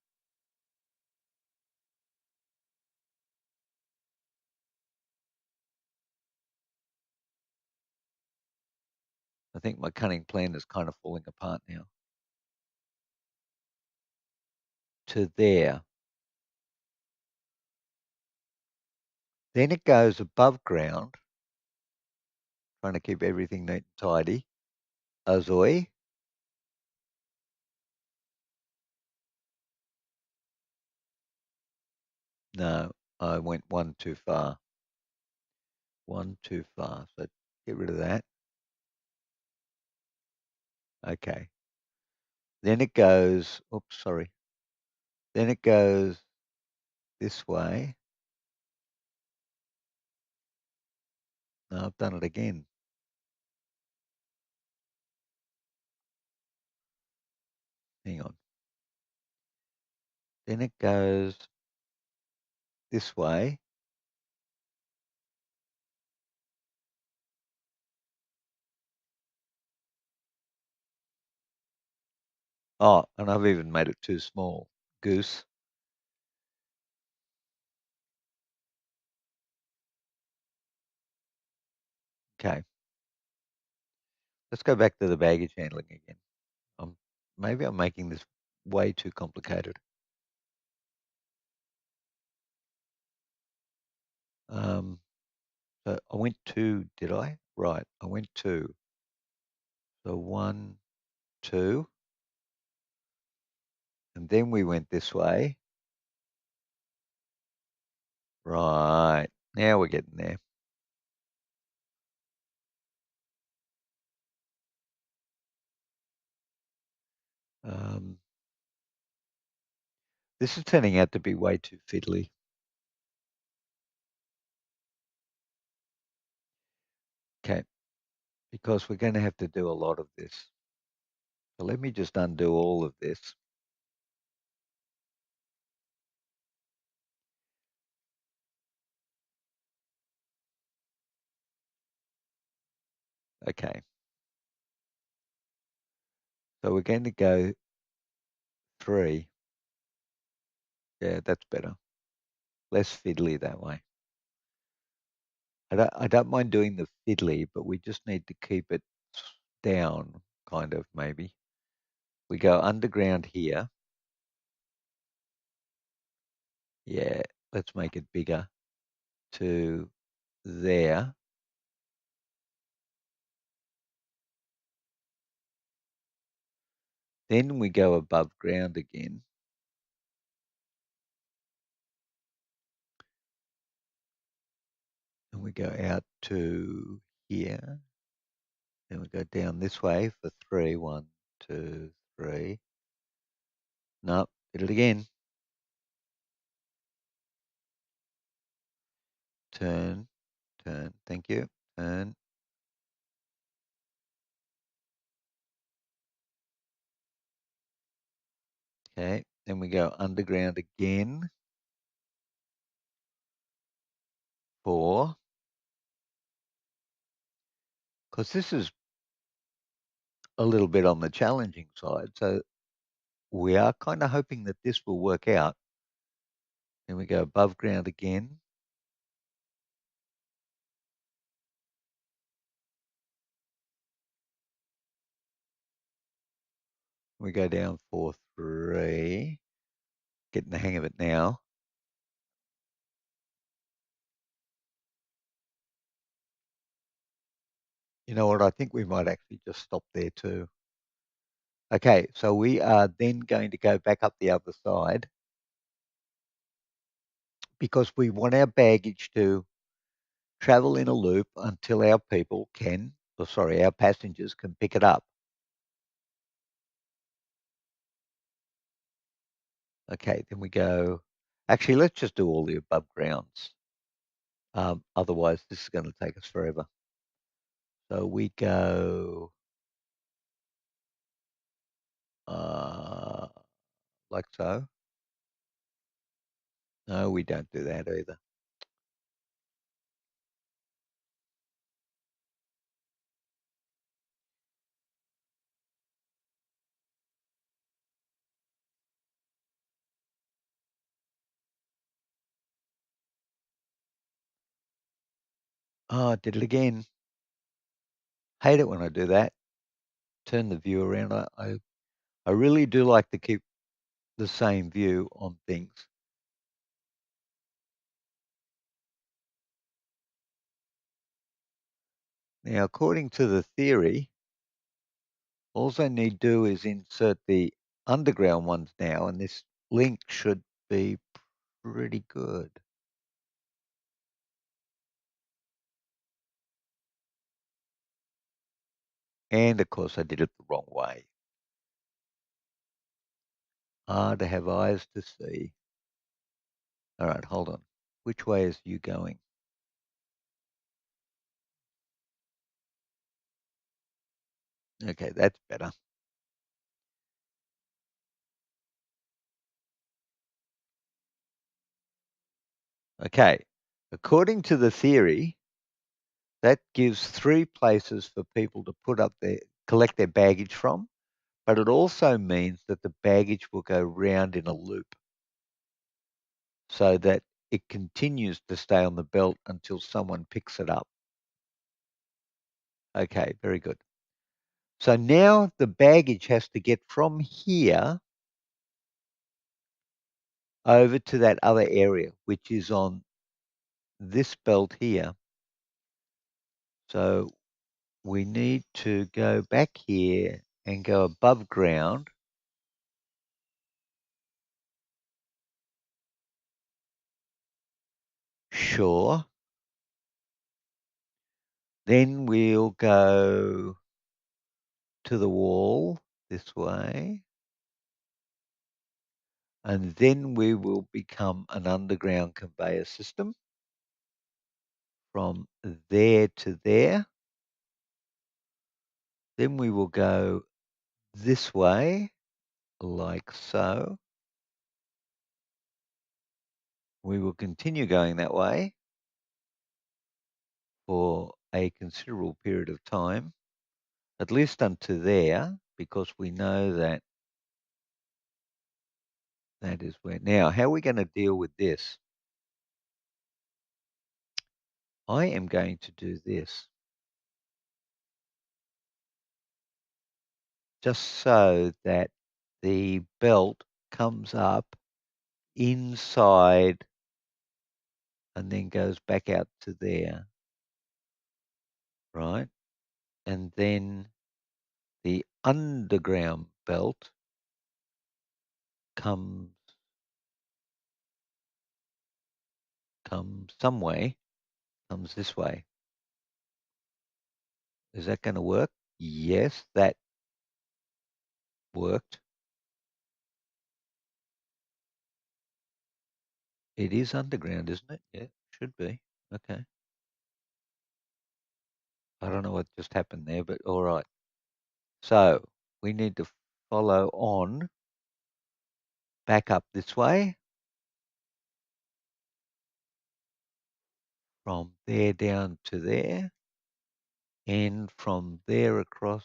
I think my cunning plan is kind of falling apart now. To there. Then it goes above ground, trying to keep everything neat and tidy. Azoi. No, I went one too far. One too far. So get rid of that. Okay. Then it goes, oops, sorry. Then it goes this way. No, I've done it again. Hang on. Then it goes this way. Oh, and I've even made it too small. Goose. Okay. Let's go back to the baggage handling again. Maybe I'm making this way too complicated. So I went two, did I? Right. I went two. So one, two. And then we went this way. Right. Now we're getting there. Um, this is turning out to be way too fiddly. Okay. Because we're going to have to do a lot of this. So let me just undo all of this. Okay. So we're going to go three. Yeah, that's better. Less fiddly that way. I don't mind doing the fiddly, but we just need to keep it down, kind of, maybe. We go underground here. Yeah, let's make it bigger. To there. Then we go above ground again. And we go out to here. Then we go down this way for three. One, two, three. No, did it again. turn, thank you, turn. Okay, then we go underground again for, because this is a little bit on the challenging side, so we are kind of hoping that this will work out. Then we go above ground again. We go down for 3. Getting the hang of it now. You know what? I think we might actually just stop there too. Okay, so we are then going to go back up the other side because we want our baggage to travel in a loop until our people can, or sorry, our passengers can pick it up. Okay, then we go. Actually, let's just do all the above grounds. Otherwise, this is going to take us forever. So we go like so. No, we don't do that either. Oh, I did it again. Hate it when I do that. Turn the view around. I really do like to keep the same view on things. Now, according to the theory, all I need to do is insert the underground ones now, and this link should be pretty good. And of course, I did it the wrong way. To have eyes to see. All right, hold on. Which way is you going? Okay, that's better. Okay, according to the theory, that gives 3 places for people to collect their baggage from, but it also means that the baggage will go round in a loop so that it continues to stay on the belt until someone picks it up. Okay, very good. So now the baggage has to get from here over to that other area, which is on this belt here. So we need to go back here and go above ground. Sure. Then we'll go to the wall this way. And then we will become an underground conveyor system from there to there. Then we will go this way, like so. We will continue going that way for a considerable period of time, at least unto there, because we know that that is where. Now, how are we going to deal with this? I am going to do this just so that the belt comes up inside and then goes back out to there, right? And then the underground belt comes some way, comes this way. Is that going to work? Yes, that worked. It is underground, isn't it? Yeah, should be. Okay. I don't know what just happened there, but all right. So we need to follow on back up this way from there down to there and from there across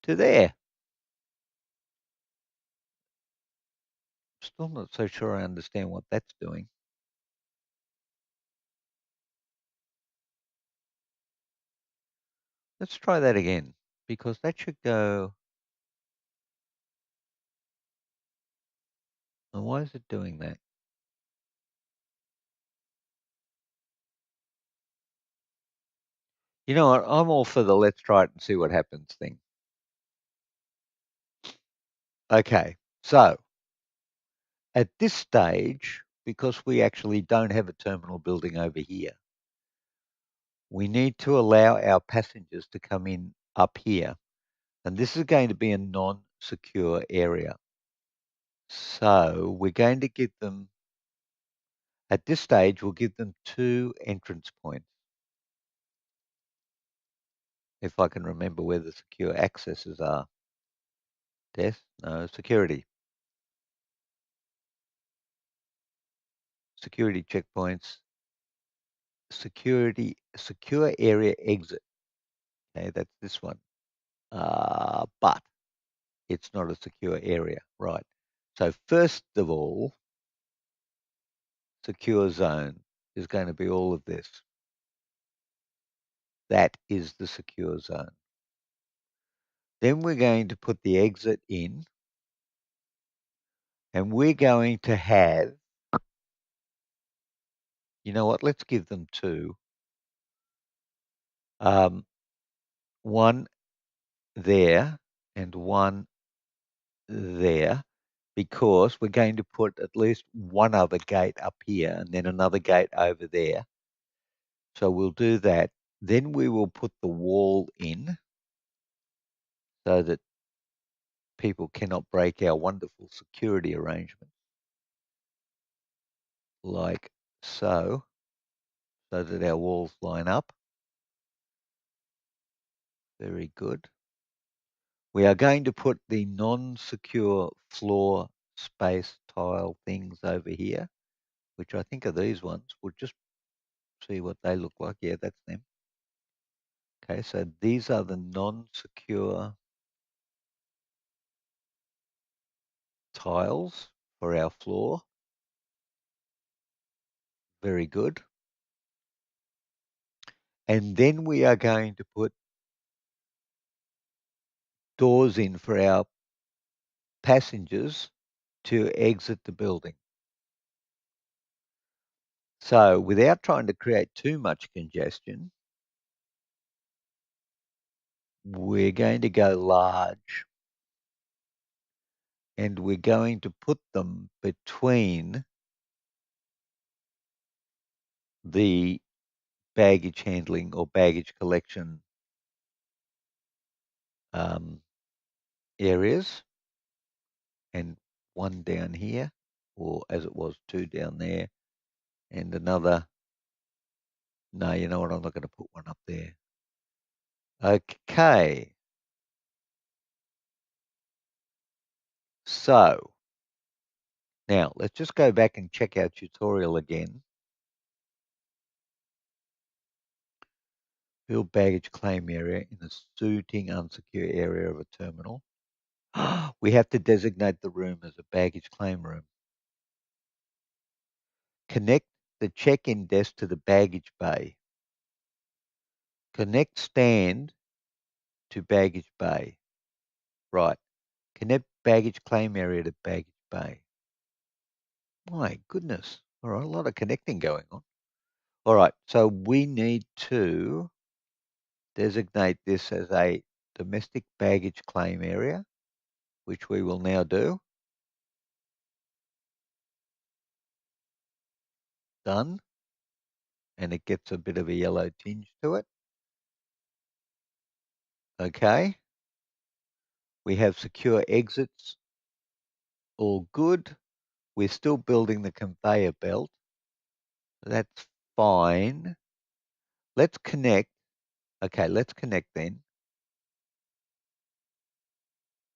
to there. Still not so sure I understand what that's doing. Let's try that again because that should go. And why is it doing that? You know what? I'm all for the let's try it and see what happens thing. Okay. So at this stage, because we actually don't have a terminal building over here, we need to allow our passengers to come in up here. And this is going to be a non-secure area. So we're going to give them, at this stage, we'll give them 2 entrance points. If I can remember where the secure accesses are. Death? No, security. Security checkpoints. Secure area exit. Okay, that's this one. But it's not a secure area, right? So first of all, secure zone is going to be all of this. That is the secure zone. Then we're going to put the exit in, and we're going to have, you know what, let's give them 2. One there and one there, because we're going to put at least one other gate up here and then another gate over there. So we'll do that. Then we will put the wall in so that people cannot break our wonderful security arrangement. Like so that our walls line up. Very good. We are going to put the non-secure floor space tile things over here, which I think are these ones. We'll just see what they look like. Yeah, that's them. Okay, so these are the non-secure tiles for our floor. Very good. And then we are going to put doors in for our passengers to exit the building. So without trying to create too much congestion, we're going to go large and we're going to put them between the baggage handling or baggage collection areas, and one down here, or as it was 2 down there, and another. No, you know what? I'm not going to put one up there. Okay. So now let's just go back and check our tutorial again. Build baggage claim area in a suiting unsecure area of a terminal. We have to designate the room as a baggage claim room. Connect the check-in desk to the baggage bay. Connect stand to baggage bay. Right. Connect baggage claim area to baggage bay. My goodness. All right, a lot of connecting going on. All right, so we need to designate this as a domestic baggage claim area, which we will now do. Done. And it gets a bit of a yellow tinge to it. Okay. We have secure exits. All good. We're still building the conveyor belt. That's fine. Let's connect. Okay, let's connect then.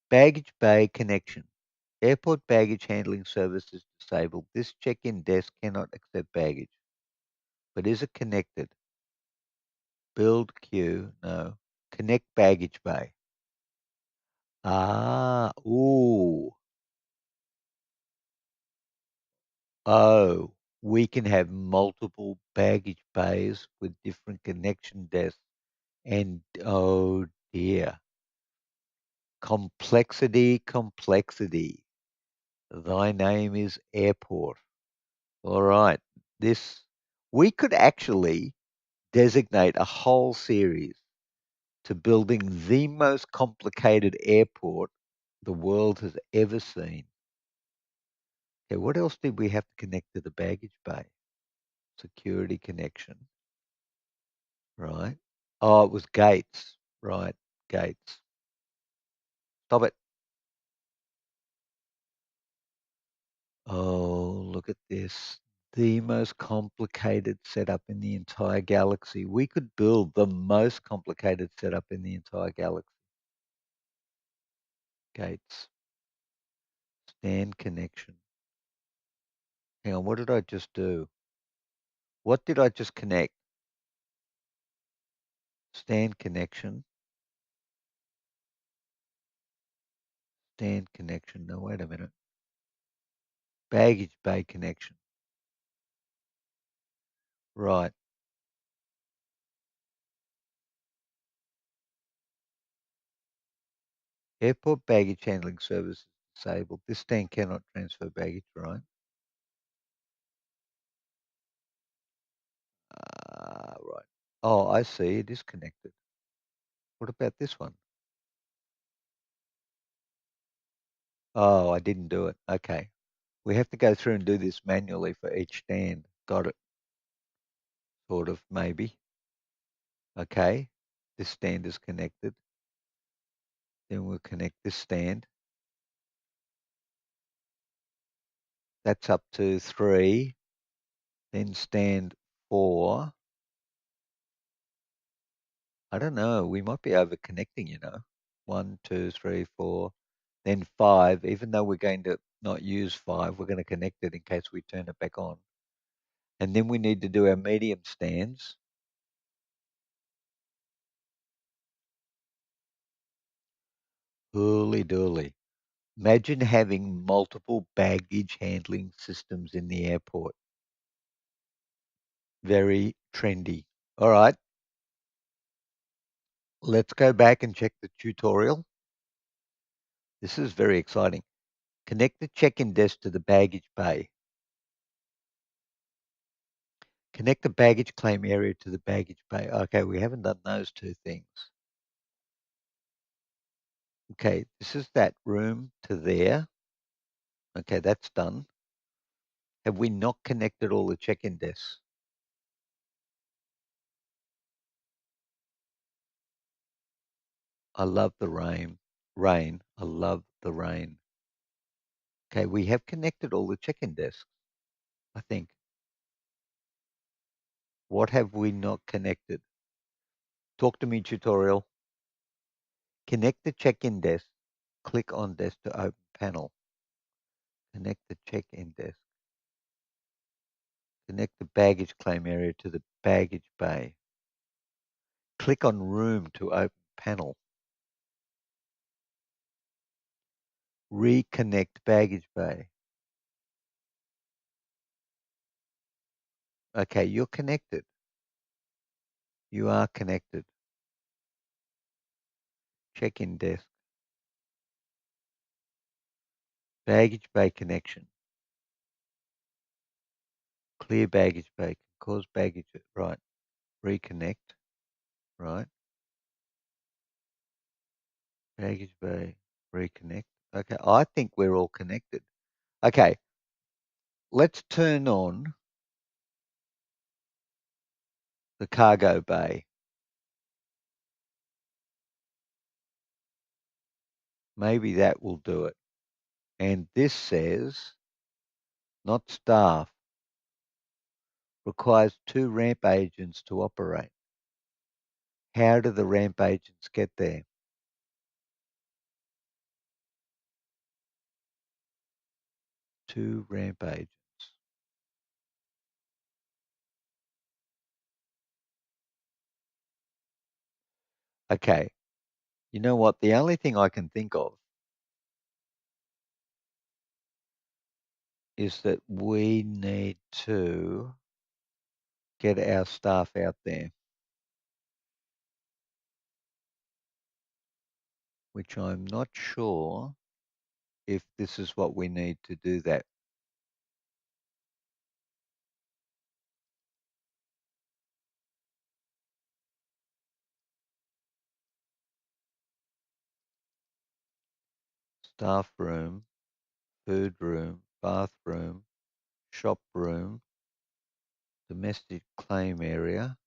Baggage bay connection. Airport baggage handling service is disabled. This check-in desk cannot accept baggage. But is it connected? Build queue. No. Connect baggage bay. Ah, ooh. Oh, we can have multiple baggage bays with different connection desks. And oh dear. Complexity, complexity. Thy name is airport. All right. This, we could actually designate a whole series to building the most complicated airport the world has ever seen. Okay, what else did we have to connect to the baggage bay? Security connection, right? Oh, it was gates, right? Gates. Stop it. Oh, look at this. The most complicated setup in the entire galaxy. We could build the most complicated setup in the entire galaxy. Gates. Stand connection. Hang on, what did I just do? What did I just connect? Stand connection. Stand connection. No, wait a minute. Baggage bay connection. Right. Airport baggage handling service is disabled. This stand cannot transfer baggage, right? Right. Oh, I see. It is connected. What about this one? Oh, I didn't do it. Okay. We have to go through and do this manually for each stand. Got it. Sort of, maybe. Okay. This stand is connected. Then we'll connect this stand. That's up to 3. Then stand 4. I don't know. We might be over connecting, 1, 2, 3, 4. Then 5. Even though we're going to not use 5, we're going to connect it in case we turn it back on. And then we need to do our medium stands. Holy dooly. Imagine having multiple baggage handling systems in the airport. Very trendy. All right. Let's go back and check the tutorial. This is very exciting. Connect the check-in desk to the baggage bay. Connect the baggage claim area to the baggage bay. Okay, we haven't done those two things. Okay, this is that room to there. Okay, that's done. Have we not connected all the check-in desks? I love the rain. Rain. I love the rain. Okay, we have connected all the check-in desks, I think. What have we not connected? Talk to me, tutorial. Connect the check-in desk. Click on desk to open panel. Connect the check-in desk. Connect the baggage claim area to the baggage bay. Click on room to open panel. Reconnect baggage bay. Okay, you're connected. You are connected. Check-in desk. Baggage bay connection. Clear baggage bay. Cause baggage. Right. Reconnect. Right. Baggage bay. Reconnect. Okay. I think we're all connected. Okay. Let's turn on the cargo bay. Maybe that will do it. And this says not staff. requires 2 ramp agents to operate. How do the ramp agents get there? Two ramp agents. Okay, you know what? The only thing I can think of is that we need to get our staff out there, which I'm not sure if this is what we need to do that. Staff room, food room, bathroom, shop room, domestic claim area,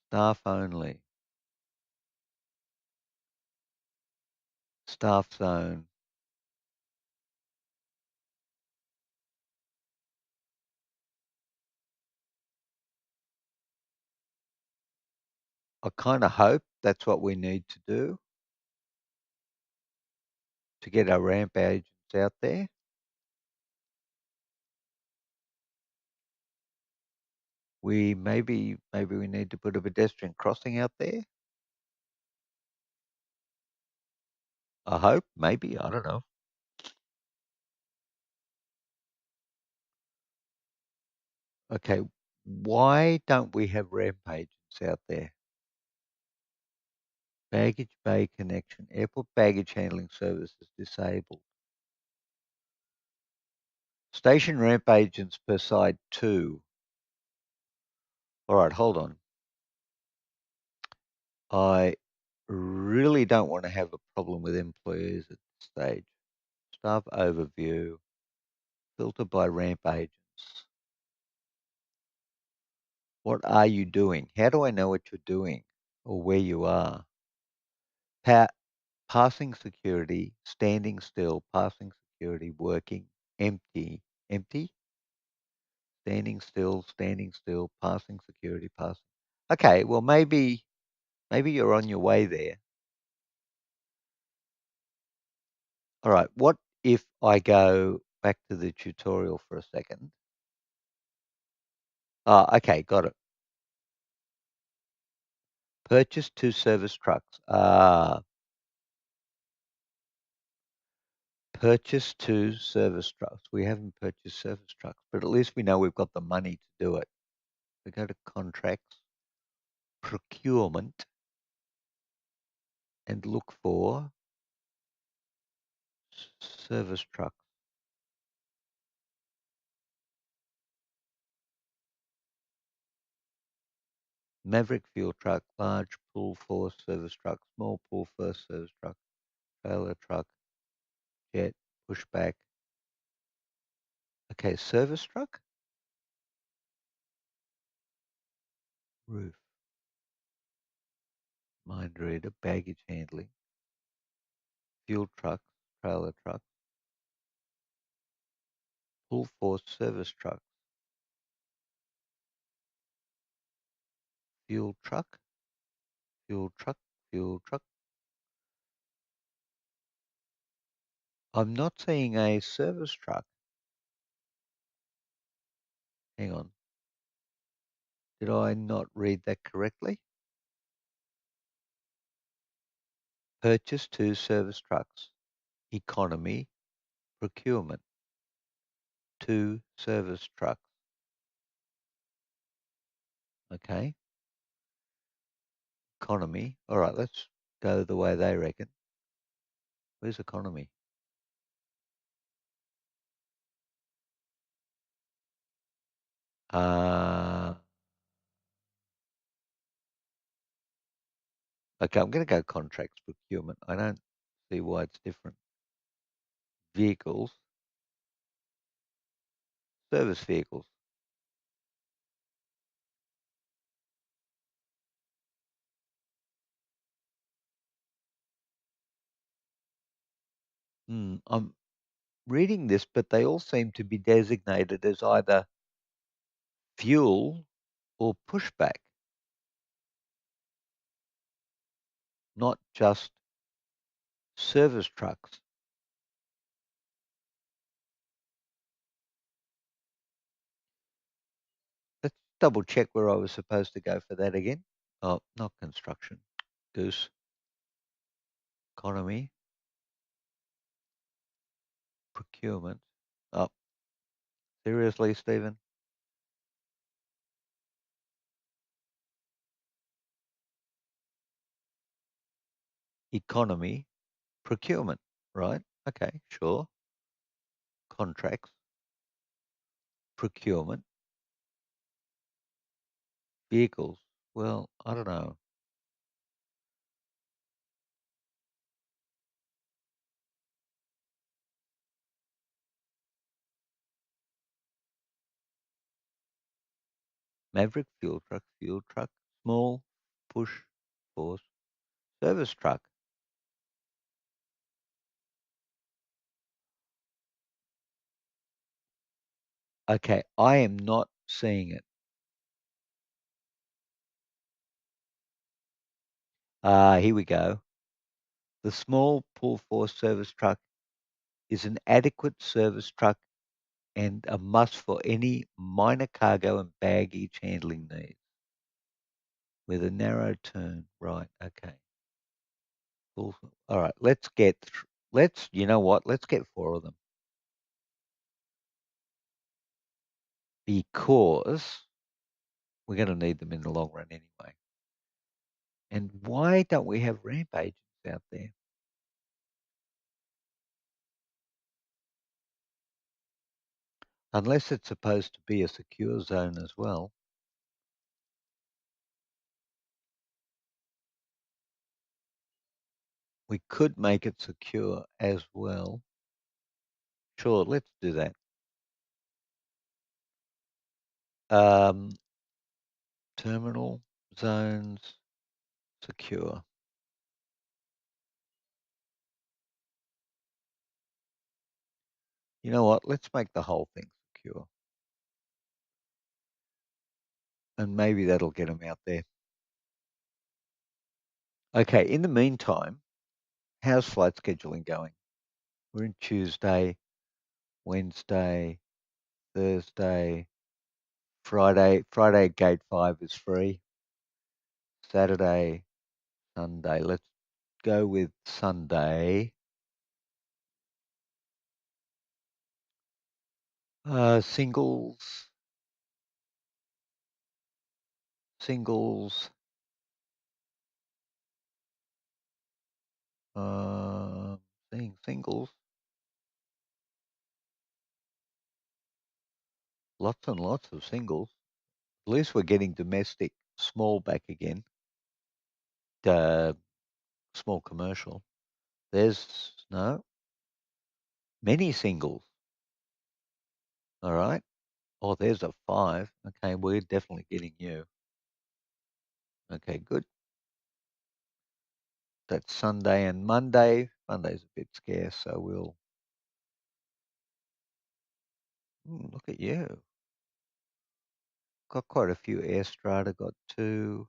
staff only, staff zone. I kind of hope that's what we need to do to get our ramp agents out there. Maybe we need to put a pedestrian crossing out there. I hope, maybe, I don't know. Okay, why don't we have ramp agents out there? Baggage bay connection, airport baggage handling services disabled. Station ramp agents per side 2. All right, hold on. I really don't want to have a problem with employees at this stage. Staff overview, filter by ramp agents. What are you doing? How do I know what you're doing or where you are? Passing security, standing still, passing security, working, empty, empty, standing still, passing security, passing. Okay, well maybe you're on your way there. All right, what if I go back to the tutorial for a second? Okay, got it. Purchase 2 service trucks. Purchase 2 service trucks. We haven't purchased service trucks, but at least we know we've got the money to do it. We go to contracts, procurement, and look for service trucks. Maverick fuel truck, large pull force service truck, small pull force service truck, trailer truck, jet, pushback. Okay, service truck, roof, mind reader, baggage handling, fuel trucks, trailer truck, full force service truck, fuel truck, fuel truck, fuel truck. I'm not seeing a service truck. Hang on. Did I not read that correctly? Purchase 2 service trucks. Economy, procurement. 2 service trucks. Okay. Economy. All right, let's go the way they reckon. Where's economy? Uh, okay, I'm going to go contracts procurement. I don't see why it's different. Vehicles, service vehicles. I'm reading this, but they all seem to be designated as either fuel or pushback, not just service trucks. Let's double check where I was supposed to go for that again. Oh, not construction. Goose. Economy. Procurement. Oh, seriously, Stephen? Economy. Procurement. Right? Okay, sure. Contracts. Procurement. Vehicles. Well, I don't know. Maverick, fuel truck, small, push, force, service truck. Okay, I am not seeing it. Here we go. The small pull force service truck is an adequate service truck and a must for any minor cargo and baggage handling needs. With a narrow turn, right? Okay. Full, all right. You know what? Let's get four of them because we're going to need them in the long run anyway. And why don't we have ramp agents out there? Unless it's supposed to be a secure zone as well. We could make it secure as well. Sure, let's do that. Um, terminal zones secure. You know what? Let's make the whole thing secure. And maybe that'll get them out there. Okay, in the meantime, how's flight scheduling going? We're in Tuesday, Wednesday, Thursday, Friday. Friday gate 5 is free. Saturday, Sunday. Let's go with Sunday. Singles, singles, uh, seeing singles, lots and lots of singles. At least we're getting domestic small back again. Uh, small commercial. There's no many singles. All right. Oh, there's a 5. Okay, we're definitely getting you. Okay, good. That's Sunday and Monday. Monday's a bit scarce, so we'll look at you. Got quite a few air strata. Got 2.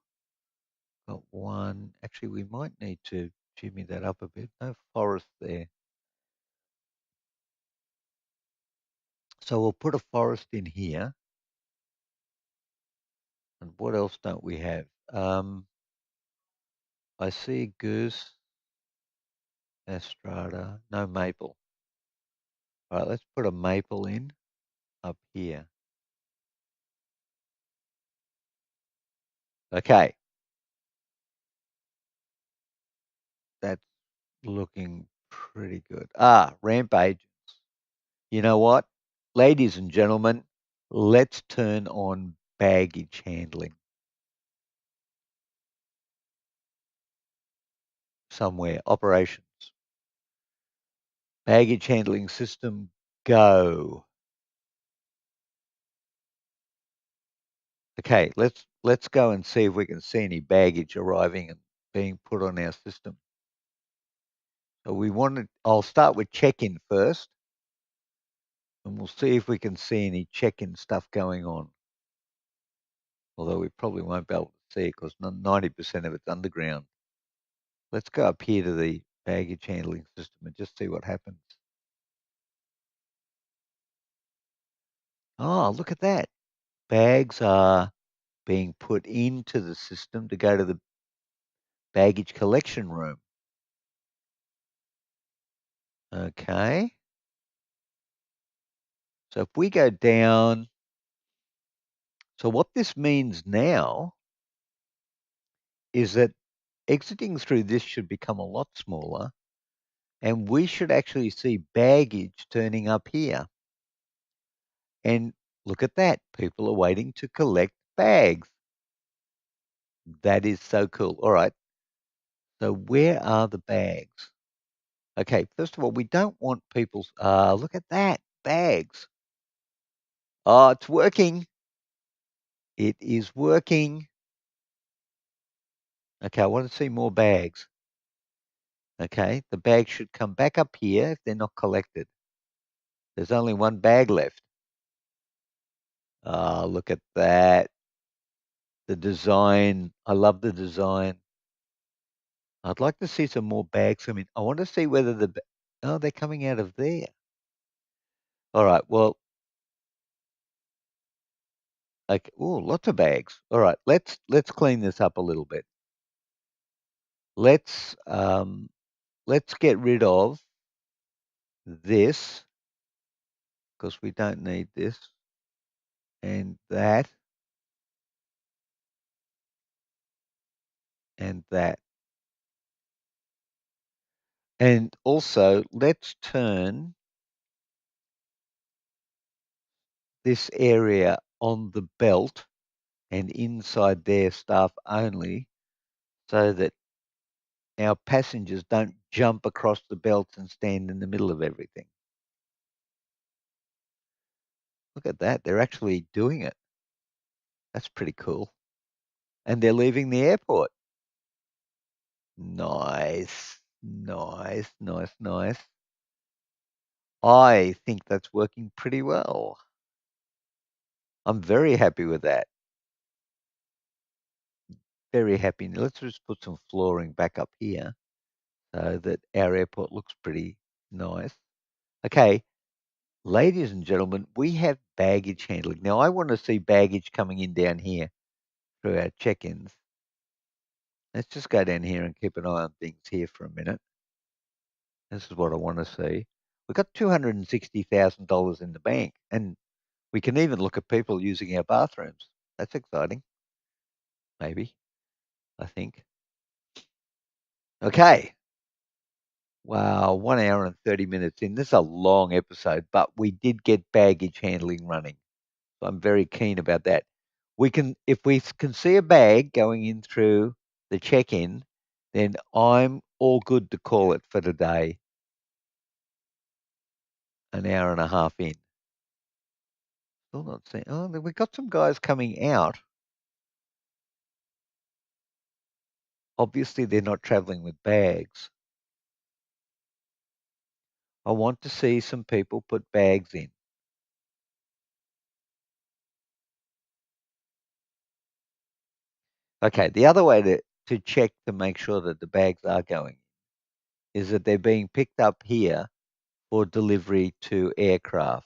Got 1. Actually, we might need to jimmy that up a bit. No forest there. So we'll put a forest in here. And what else don't we have? I see goose, estrada, no maple. All right, let's put a maple in up here. Okay, that's looking pretty good. Ramp agents. You know what? Ladies and gentlemen, let's turn on baggage handling somewhere. Operations. Baggage handling system, go. Okay, let's go and see if we can see any baggage arriving and being put on our system. So I'll start with check-in first, and we'll see if we can see any check-in stuff going on. Although we probably won't be able to see it because 90% of it's underground. Let's go up here to the baggage handling system and just see what happens. Oh, look at that. Bags are being put into the system to go to the baggage collection room. Okay. So if we go down, so what this means now is that exiting through this should become a lot smaller, and we should actually see baggage turning up here. And look at that. People are waiting to collect bags. That is so cool. All right. So where are the bags? Okay, first of all, we don't want people's look at that. Bags. Oh, it's working. It is working. Okay, I want to see more bags. Okay, the bags should come back up here if they're not collected. There's only one bag left. Oh, look at that. The design. I love the design. I'd like to see some more bags come in. I want to see whether oh, they're coming out of there. All right. Well, okay. Oh, lots of bags. All right. Let's clean this up a little bit. Let's let's get rid of this because we don't need this and that and that. And also, let's turn this area on the belt and inside there staff only so that our passengers don't jump across the belts and stand in the middle of everything. Look at that. They're actually doing it. That's pretty cool. And they're leaving the airport. Nice. Nice, nice, nice. I think that's working pretty well. I'm very happy with that. Very happy. Now let's just put some flooring back up here so that our airport looks pretty nice. Okay, ladies and gentlemen, we have baggage handling. Now I want to see baggage coming in down here through our check-ins. Let's just go down here and keep an eye on things here for a minute. This is what I want to see. We've got $260,000 in the bank, and we can even look at people using our bathrooms. That's exciting. Maybe, I think. Okay. Wow, 1 hour and 30 minutes in. This is a long episode, but we did get baggage handling running. So I'm very keen about that. If we can see a bag going in through the check-in, then I'm all good to call it for today. An hour and a half in. Still not seeing. Oh, we've got some guys coming out. Obviously, they're not traveling with bags. I want to see some people put bags in. Okay, the other way to check to make sure that the bags are going is that they're being picked up here for delivery to aircraft.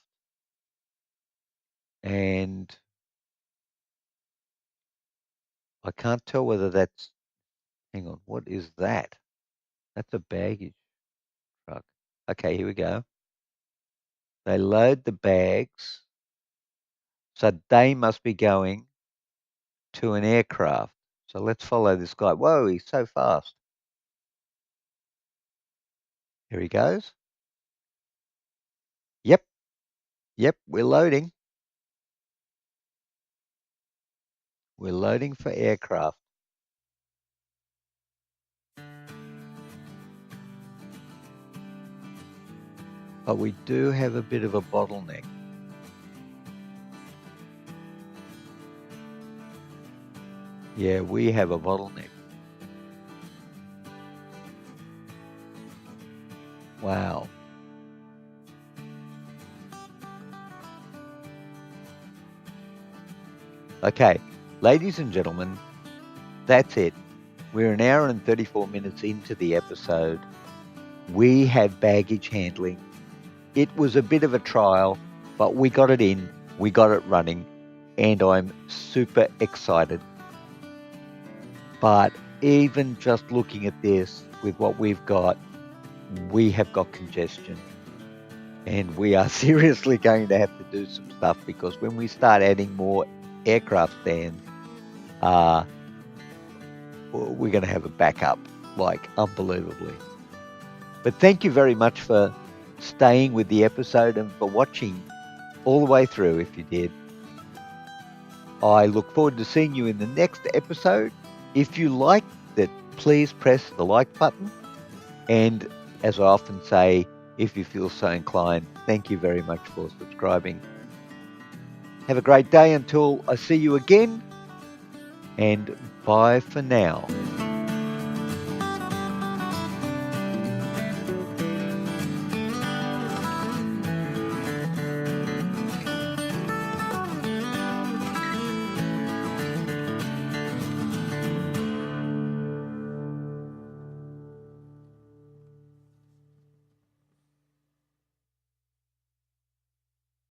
And I can't tell whether that's, hang on, what is that? That's a baggage truck. Okay, here we go. They load the bags. So they must be going to an aircraft. So let's follow this guy. Whoa, he's so fast. Here he goes. Yep, yep, we're loading. We're loading for aircraft. But we do have a bit of a bottleneck. Yeah, we have a bottleneck. Wow. Okay, Ladies and gentlemen, that's it. We're an hour and 34 minutes into the episode. We have baggage handling. It was a bit of a trial, but we got it in, we got it running, and I'm super excited. But even just looking at this with what we've got, we have got congestion. And we are seriously going to have to do some stuff, because when we start adding more aircraft stands, we're going to have a backup, like unbelievably. But thank you very much for staying with the episode and for watching all the way through if you did. I look forward to seeing you in the next episode. If you liked it, please press the like button. And as I often say, if you feel so inclined, thank you very much for subscribing. Have a great day until I see you again, and bye for now.